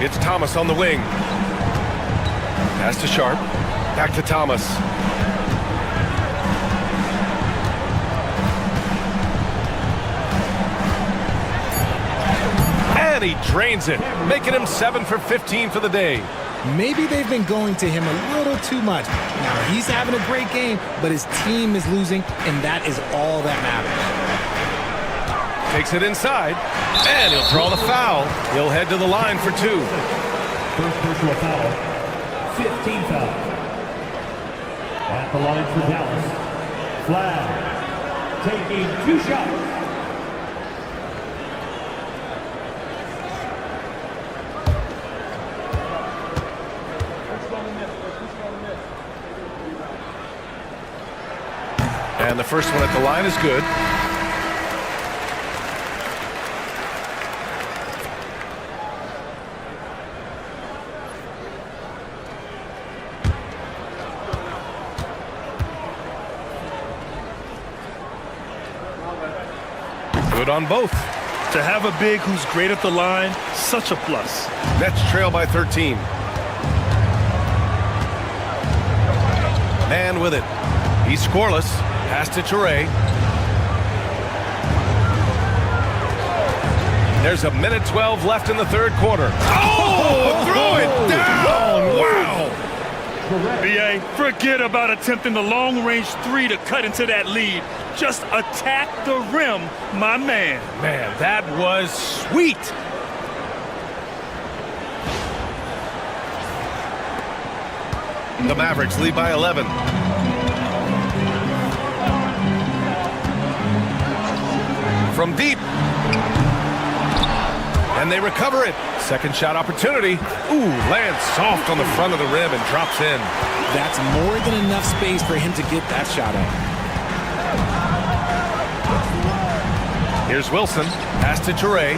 It's Thomas on the wing. Pass to Sharp. Back to Thomas. And he drains it, making him 7 for 15 for the day. Maybe they've been going to him a little too much. Now, he's having a great game, but his team is losing, and that is all that matters. Takes it inside, and he'll draw the foul. He'll head to the line for 2. First personal foul. 15 foul. At the line for Dallas. Flag. Taking 2 shots. And the first one at the line is good. Good on both. To have a big who's great at the line, such a plus. Nets trail by 13. Man with it. He's scoreless. Pass to Kyrie. There's a minute 12 left in the third quarter. Oh, throw it down. Wow. BA, forget about attempting the long-range three to cut into that lead. Just attack the rim, my man. Man, that was sweet. The Mavericks lead by 11. From deep. And they recover it. Second shot opportunity. Ooh, lands soft on the front of the rim and drops in. That's more than enough space for him to get that shot up. Here's Wilson. Pass to Kyrie.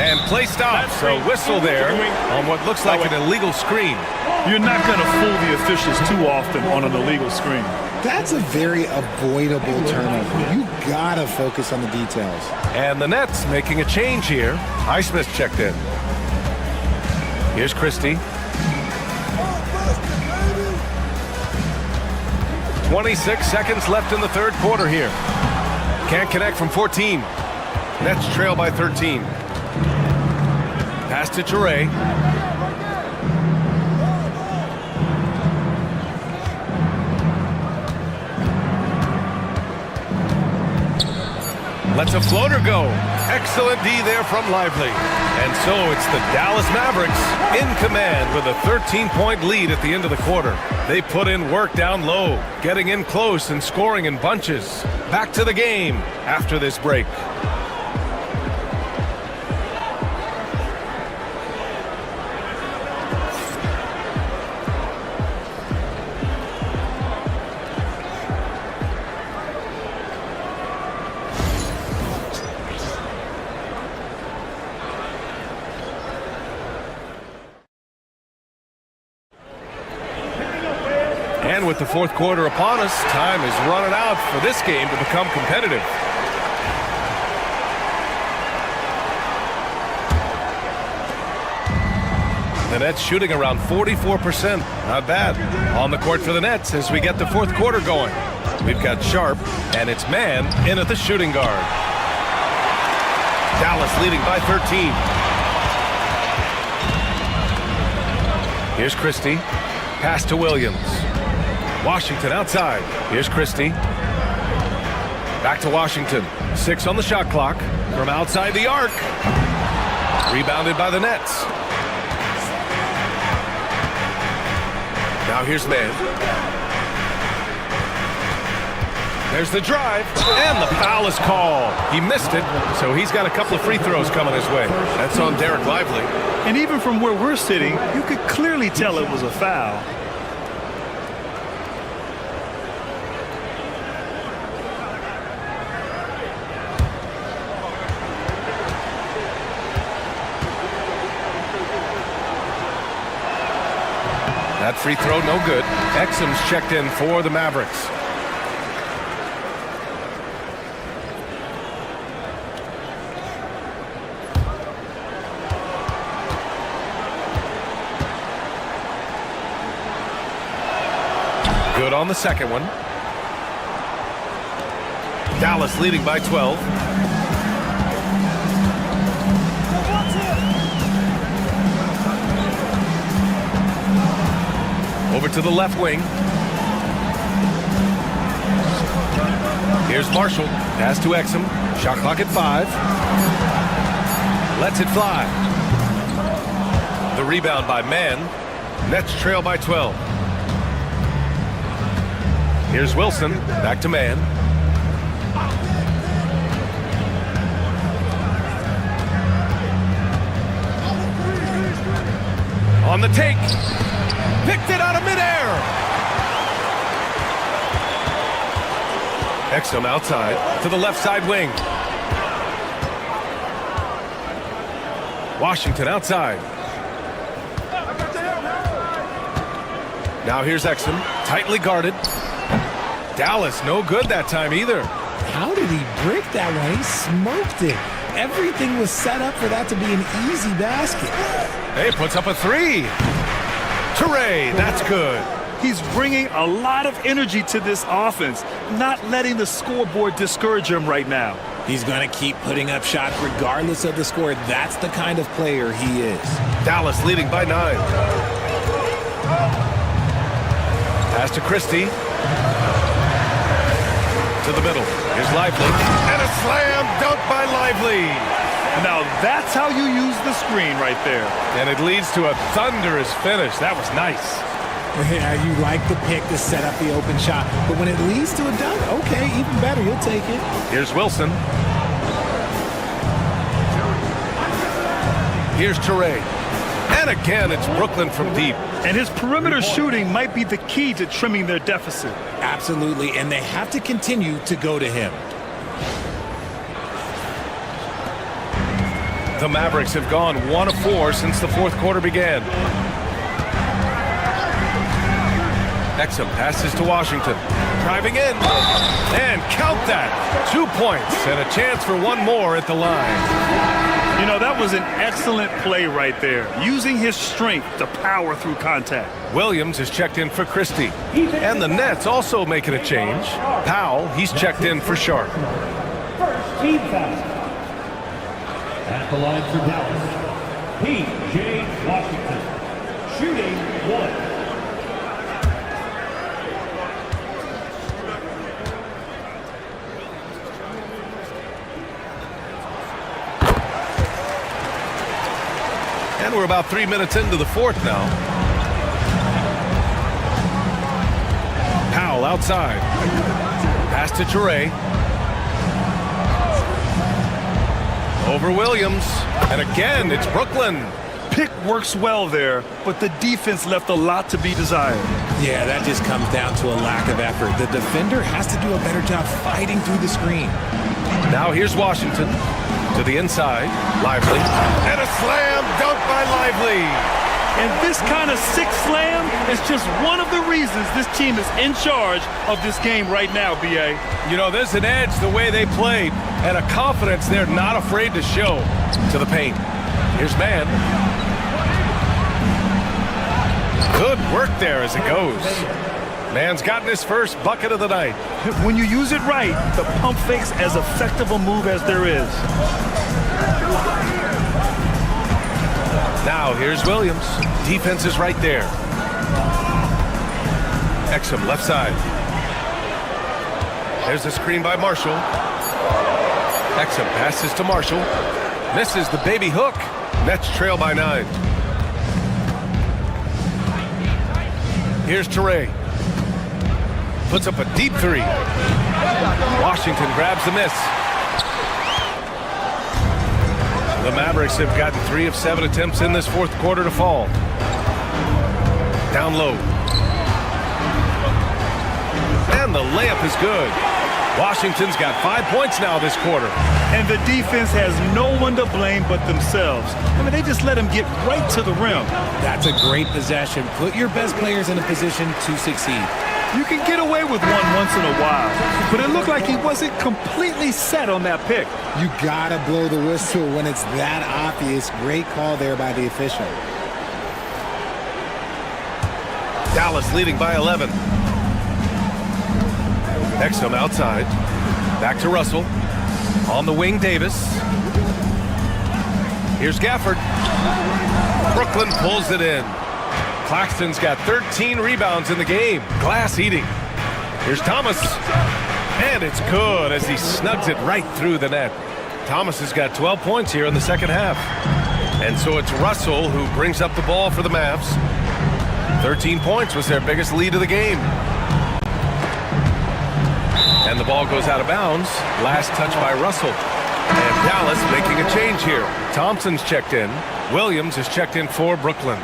And play stops. So whistle there on what looks like an illegal screen. You're not going to fool the officials too often on an illegal screen. That's a very avoidable turnover. You gotta focus on the details. And the Nets making a change here. Highsmith checked in. Here's Christie. 26 seconds left in the third quarter here. Can't connect from 14. Nets trail by 13. Pass to Kyrie. Lets a floater go. Excellent D there from Lively. And so it's the Dallas Mavericks in command with a 13-point lead at the end of the quarter. They put in work down low, getting in close and scoring in bunches. Back to the game after this break. And with the fourth quarter upon us, time is running out for this game to become competitive. The Nets shooting around 44%. Not bad. On the court for the Nets as we get the fourth quarter going. We've got Sharp, and it's Man in at the shooting guard. Dallas leading by 13. Here's Christie. Pass to Williams. Washington outside. Here's Christie. Back to Washington. 6 on the shot clock. From outside the arc. Rebounded by the Nets. Now here's Man. There's the drive. And the foul is called. He missed it, so he's got a couple of free throws coming his way. That's on Derek Lively. And even from where we're sitting, you could clearly tell it was a foul. That free throw, no good. Exum's checked in for the Mavericks. Good on the second one. Dallas leading by 12. Over to the left wing. Here's Marshall. Pass to Exum. Shot clock at 5. Lets it fly. The rebound by Man. Nets trail by 12. Here's Wilson. Back to Man. On the take. Picked it out of midair. Exum outside to the left side wing. Washington outside. Now here's Exum, tightly guarded. Dallas no good that time either. How did he break that one? He smoked it. Everything was set up for that to be an easy basket. Hey, puts up a 3. Kyrie, that's good. He's bringing a lot of energy to this offense, not letting the scoreboard discourage him right now. He's going to keep putting up shots regardless of the score. That's the kind of player he is. Dallas leading by 9. Pass to Christie. To the middle. Here's Lively. And a slam dunk by Lively. Now that's how you use the screen right there. And it leads to a thunderous finish. That was nice. Yeah, you like the pick to set up the open shot, but when it leads to a dunk, okay, even better, you'll take it. Here's Wilson. Here's Toure. And again, it's Brooklyn from deep. And his perimeter shooting might be the key to trimming their deficit. Absolutely, and they have to continue to go to him. The Mavericks have gone 1 of 4 since the fourth quarter began. Exum passes to Washington. Driving in. And count that. 2 points and a chance for one more at the line. You know, that was an excellent play right there, using his strength to power through contact. Williams is checked in for Christie. And the Nets also making a change. Powell, he's checked in for Sharp. First team foul. At the line for Dallas, P.J. Washington, shooting 1. And we're about 3 minutes into the fourth now. Powell outside. Pass to Toure. Over Williams. And again, it's Brooklyn. Pick works well there, but the defense left a lot to be desired. Yeah, that just comes down to a lack of effort. The defender has to do a better job fighting through the screen. Now here's Washington. To the inside, Lively, and a slam dunk by Lively. And this kind of sick slam is just one of the reasons this team is in charge of this game right now, B.A. You know, there's an edge the way they played, and a confidence they're not afraid to show. To the paint. Here's Mann. Good work there as it goes. Mann's gotten his first bucket of the night. When you use it right, the pump fake's as effective a move as there is. Now here's Williams. Defense is right there. Exum left side. There's a screen by Marshall. Exum passes to Marshall. Misses the baby hook. Nets trail by 9. Here's Toure. Puts up a deep 3. Washington grabs the miss. The Mavericks have gotten 3 of 7 attempts in this fourth quarter to fall. Down low. And the layup is good. Washington's got 5 points now this quarter. And the defense has no one to blame but themselves. I mean, they just let him get right to the rim. That's a great possession. Put your best players in a position to succeed. You can get away with one once in a while, but it looked like he wasn't completely set on that pick. You gotta blow the whistle when it's that obvious. Great call there by the official. Dallas leading by 11. Exum outside. Back to Russell. On the wing, Davis. Here's Gafford. Brooklyn pulls it in. Claxton's got 13 rebounds in the game. Glass eating. Here's Thomas. And it's good as he snugs it right through the net. Thomas has got 12 points here in the second half. And so it's Russell who brings up the ball for the Mavs. 13 points was their biggest lead of the game. And the ball goes out of bounds. Last touch by Russell. And Dallas making a change here. Thompson's checked in. Williams is checked in for Brooklyn.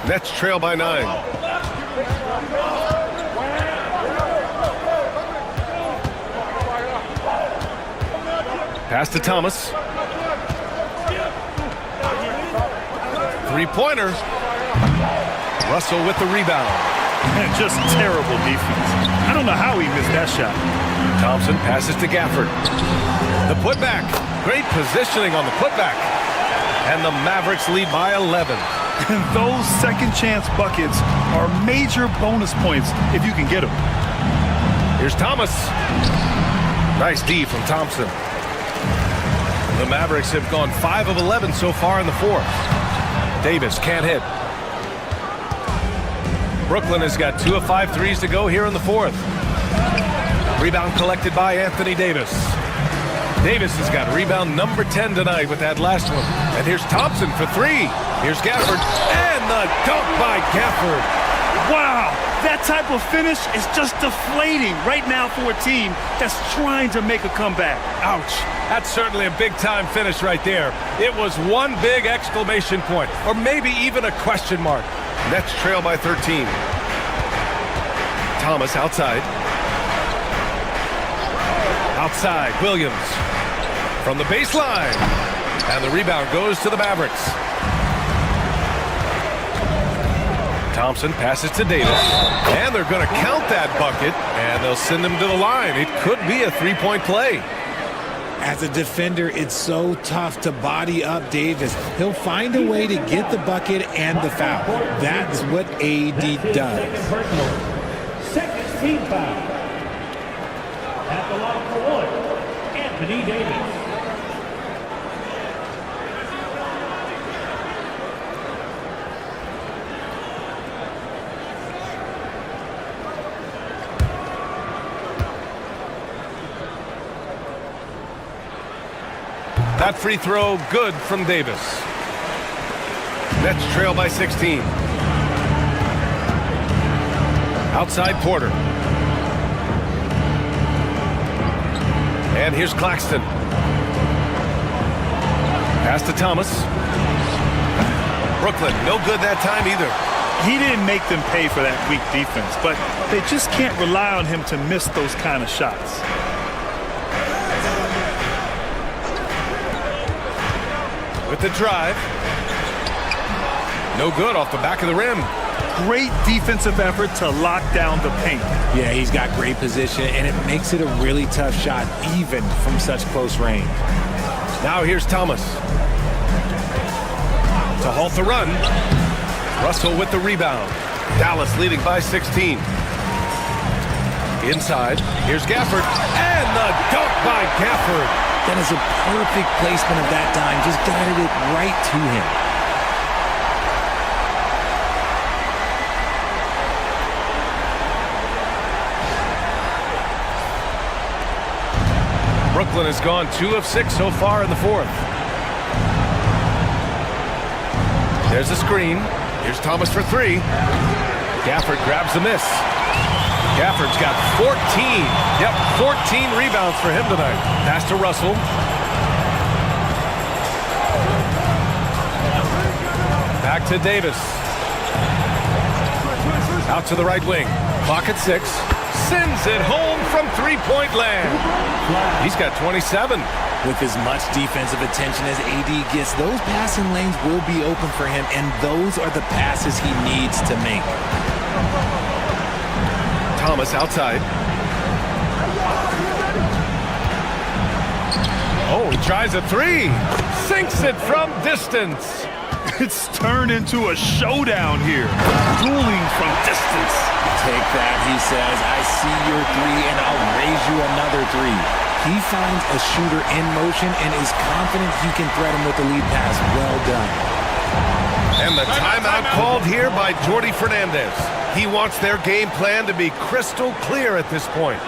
Nets trail by 9. Pass to Thomas. Three-pointer. Russell with the rebound. And just terrible defense. I don't know how he missed that shot. Thompson passes to Gafford. The putback. Great positioning on the putback. and the Mavericks lead by 11. And those second chance buckets are major bonus points if you can get them. Here's Thomas. Nice D from Thompson. The Mavericks have gone 5 of 11 so far in the fourth. Davis can't hit. Brooklyn has got 2 of 5 threes to go here in the fourth. Rebound collected by Anthony Davis. Davis has got rebound number 10 tonight with that last one. And here's Thompson for 3. Here's Gafford. And the dunk by Gafford. Wow, that type of finish is just deflating right now for a team that's trying to make a comeback. Ouch. That's certainly a big-time finish right there. It was one big exclamation point, or maybe even a question mark. Nets trail by 13. Thomas outside. Outside, Williams. From the baseline. And the rebound goes to the Mavericks. Thompson passes to Davis. And they're going to count that bucket. And they'll send him to the line. It could be a three-point play. As a defender, it's so tough to body up Davis. He'll find a way to get the bucket and the foul. That's what AD does. Second team foul. At the line for 1, Anthony Davis. That free throw good from Davis. Nets trail by 16. Outside Porter. And here's Claxton. Pass to Thomas. Brooklyn, no good that time either. He didn't make them pay for that weak defense, but they just can't rely on him to miss those kind of shots. With the drive. No good off the back of the rim. Great defensive effort to lock down the paint. Yeah, he's got great position, and it makes it a really tough shot, even from such close range. Now here's Thomas. To halt the run. Russell with the rebound. Dallas leading by 16. Inside. Here's Gafford. And the dunk by Gafford. That is a perfect placement of that dime. Just guided it right to him. Brooklyn has gone 2 of 6 so far in the fourth. There's a screen. Here's Thomas for 3. Gafford grabs the miss. Gafford's got 14. Yep, 14 rebounds for him tonight. Pass to Russell. Back to Davis. Out to the right wing. Clock at 6. Sends it home from three-point land. He's got 27. With as much defensive attention as AD gets, those passing lanes will be open for him, and those are the passes he needs to make. Thomas outside. Oh, he tries a 3. Sinks it from distance. It's turned into a showdown here. Dueling from distance. Take that, he says. I see your 3, and I'll raise you another 3. He finds a shooter in motion and is confident he can thread him with the lead pass. Well done. And the timeout called here by Jordi Fernandez. He wants their game plan to be crystal clear at this point.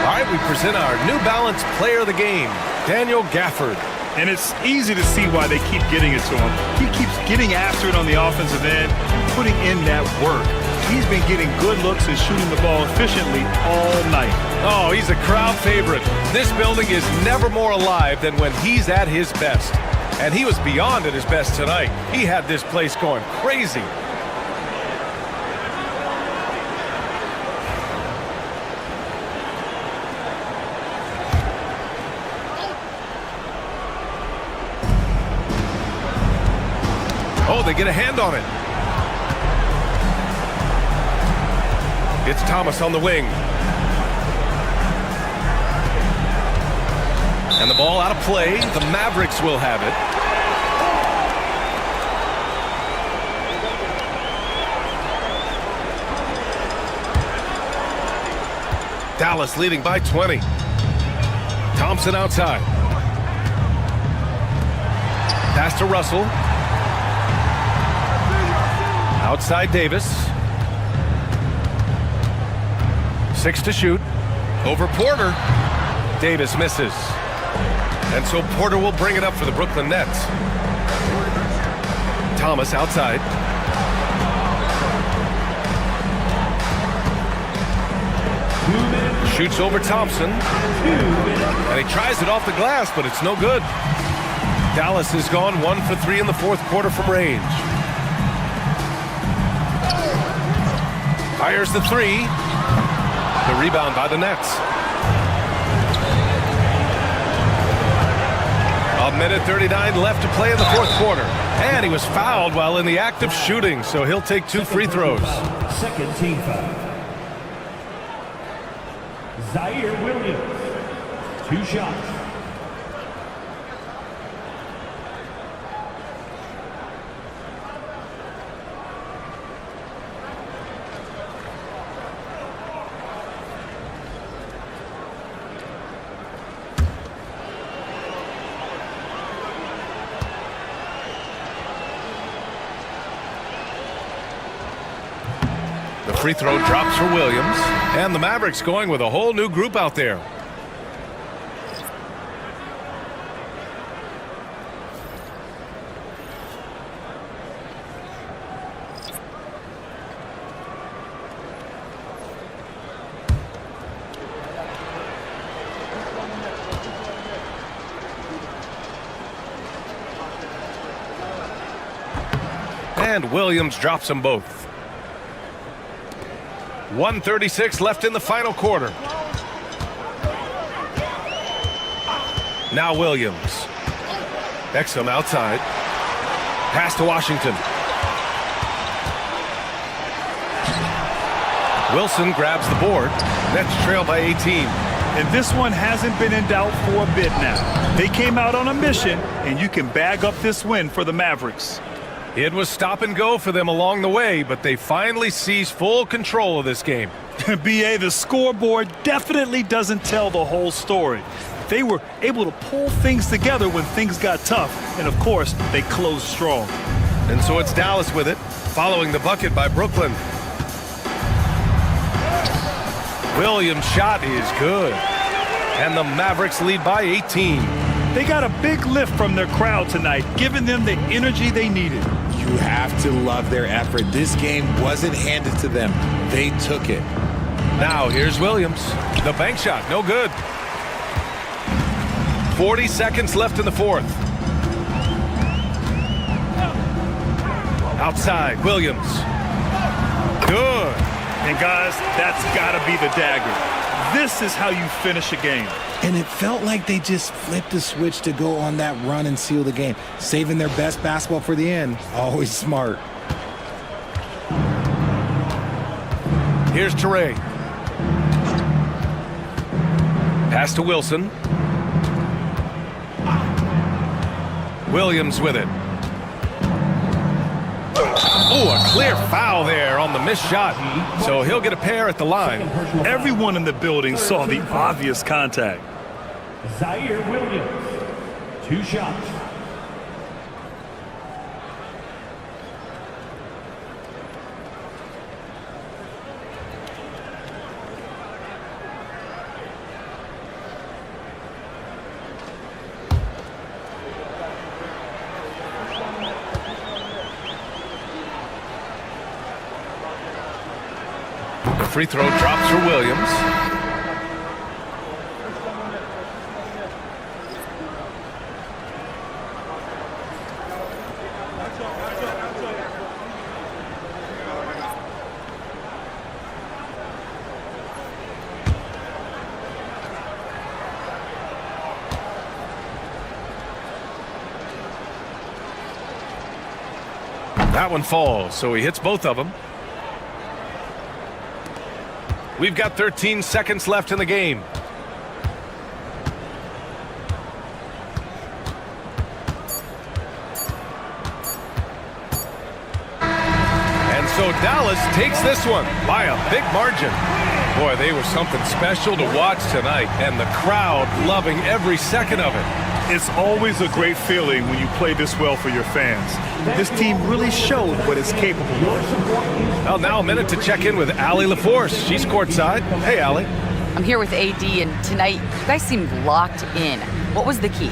All right, we present our New Balance Player of the Game, Daniel Gafford. And it's easy to see why they keep getting it to him. He keeps getting after it on the offensive end, putting in that work. He's been getting good looks and shooting the ball efficiently all night. Oh, he's a crowd favorite. This building is never more alive than when he's at his best. And he was beyond at his best tonight. He had this place going crazy. Oh, they get a hand on it. It's Thomas on the wing. And the ball out of play. The Mavericks will have it. Dallas leading by 20. Thompson outside. Pass to Russell. Outside Davis. 6 to shoot. Over Porter. Davis misses. And so Porter will bring it up for the Brooklyn Nets. Thomas outside. Shoots over Thompson. And he tries it off the glass, but it's no good. Dallas has gone 1 for 3 in the fourth quarter from range. Fires the 3. The rebound by the Nets. A minute 39 left to play in the fourth quarter. And he was fouled while in the act of shooting, so he'll take 2 free throws. Second team foul. Zaire Williams. 2 shots. Free throw drops for Williams, and the Mavericks going with a whole new group out there. And Williams drops them both. 1:36 left in the final quarter. Now Williams. Exum outside. Pass to Washington. Wilson grabs the board. Nets trail by 18. And this one hasn't been in doubt for a bit now. They came out on a mission, and you can bag up this win for the Mavericks. It was stop and go for them along the way, but they finally seized full control of this game. BA, the scoreboard definitely doesn't tell the whole story. They were able to pull things together when things got tough, and of course, they closed strong. And so it's Dallas with it, following the bucket by Brooklyn. Williams' shot is good. And the Mavericks lead by 18. They got a big lift from their crowd tonight, giving them the energy they needed. You have to love their effort. This game wasn't handed to them. They took it. Now here's Williams. The bank shot, no good. 40 seconds left in the fourth. Outside, Williams. Good. And guys, that's got to be the dagger. This is how you finish a game. And it felt like they just flipped the switch to go on that run and seal the game, saving their best basketball for the end. Always smart. Here's Teray. Pass to Wilson. Williams with it. Oh, a clear foul there on the missed shot. So he'll get a pair at the line. Everyone in the building saw the obvious contact. Zaire Williams. 2 shots. The free throw drops for Williams. That one falls, so he hits both of them. We've got 13 seconds left in the game. And so Dallas takes this one by a big margin. Boy, they were something special to watch tonight, and the crowd loving every second of it. It's always a great feeling when you play this well for your fans. This team really showed what it's capable of. Well, now a minute to check in with Allie LaForce. She's courtside. Hey, Allie. I'm here with AD, and tonight you guys seemed locked in. What was the key?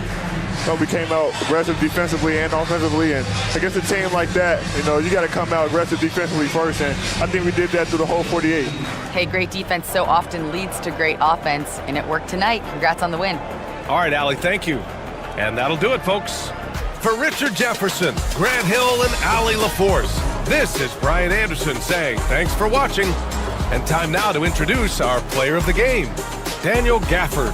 Well, we came out aggressive defensively and offensively, and against a team like that, you got to come out aggressive defensively first, and I think we did that through the whole 48. Hey, great defense so often leads to great offense, and it worked tonight. Congrats on the win. All right, Allie, thank you. And that'll do it, folks. For Richard Jefferson, Grant Hill, and Allie LaForce, this is Brian Anderson saying thanks for watching. And time now to introduce our player of the game, Daniel Gafford.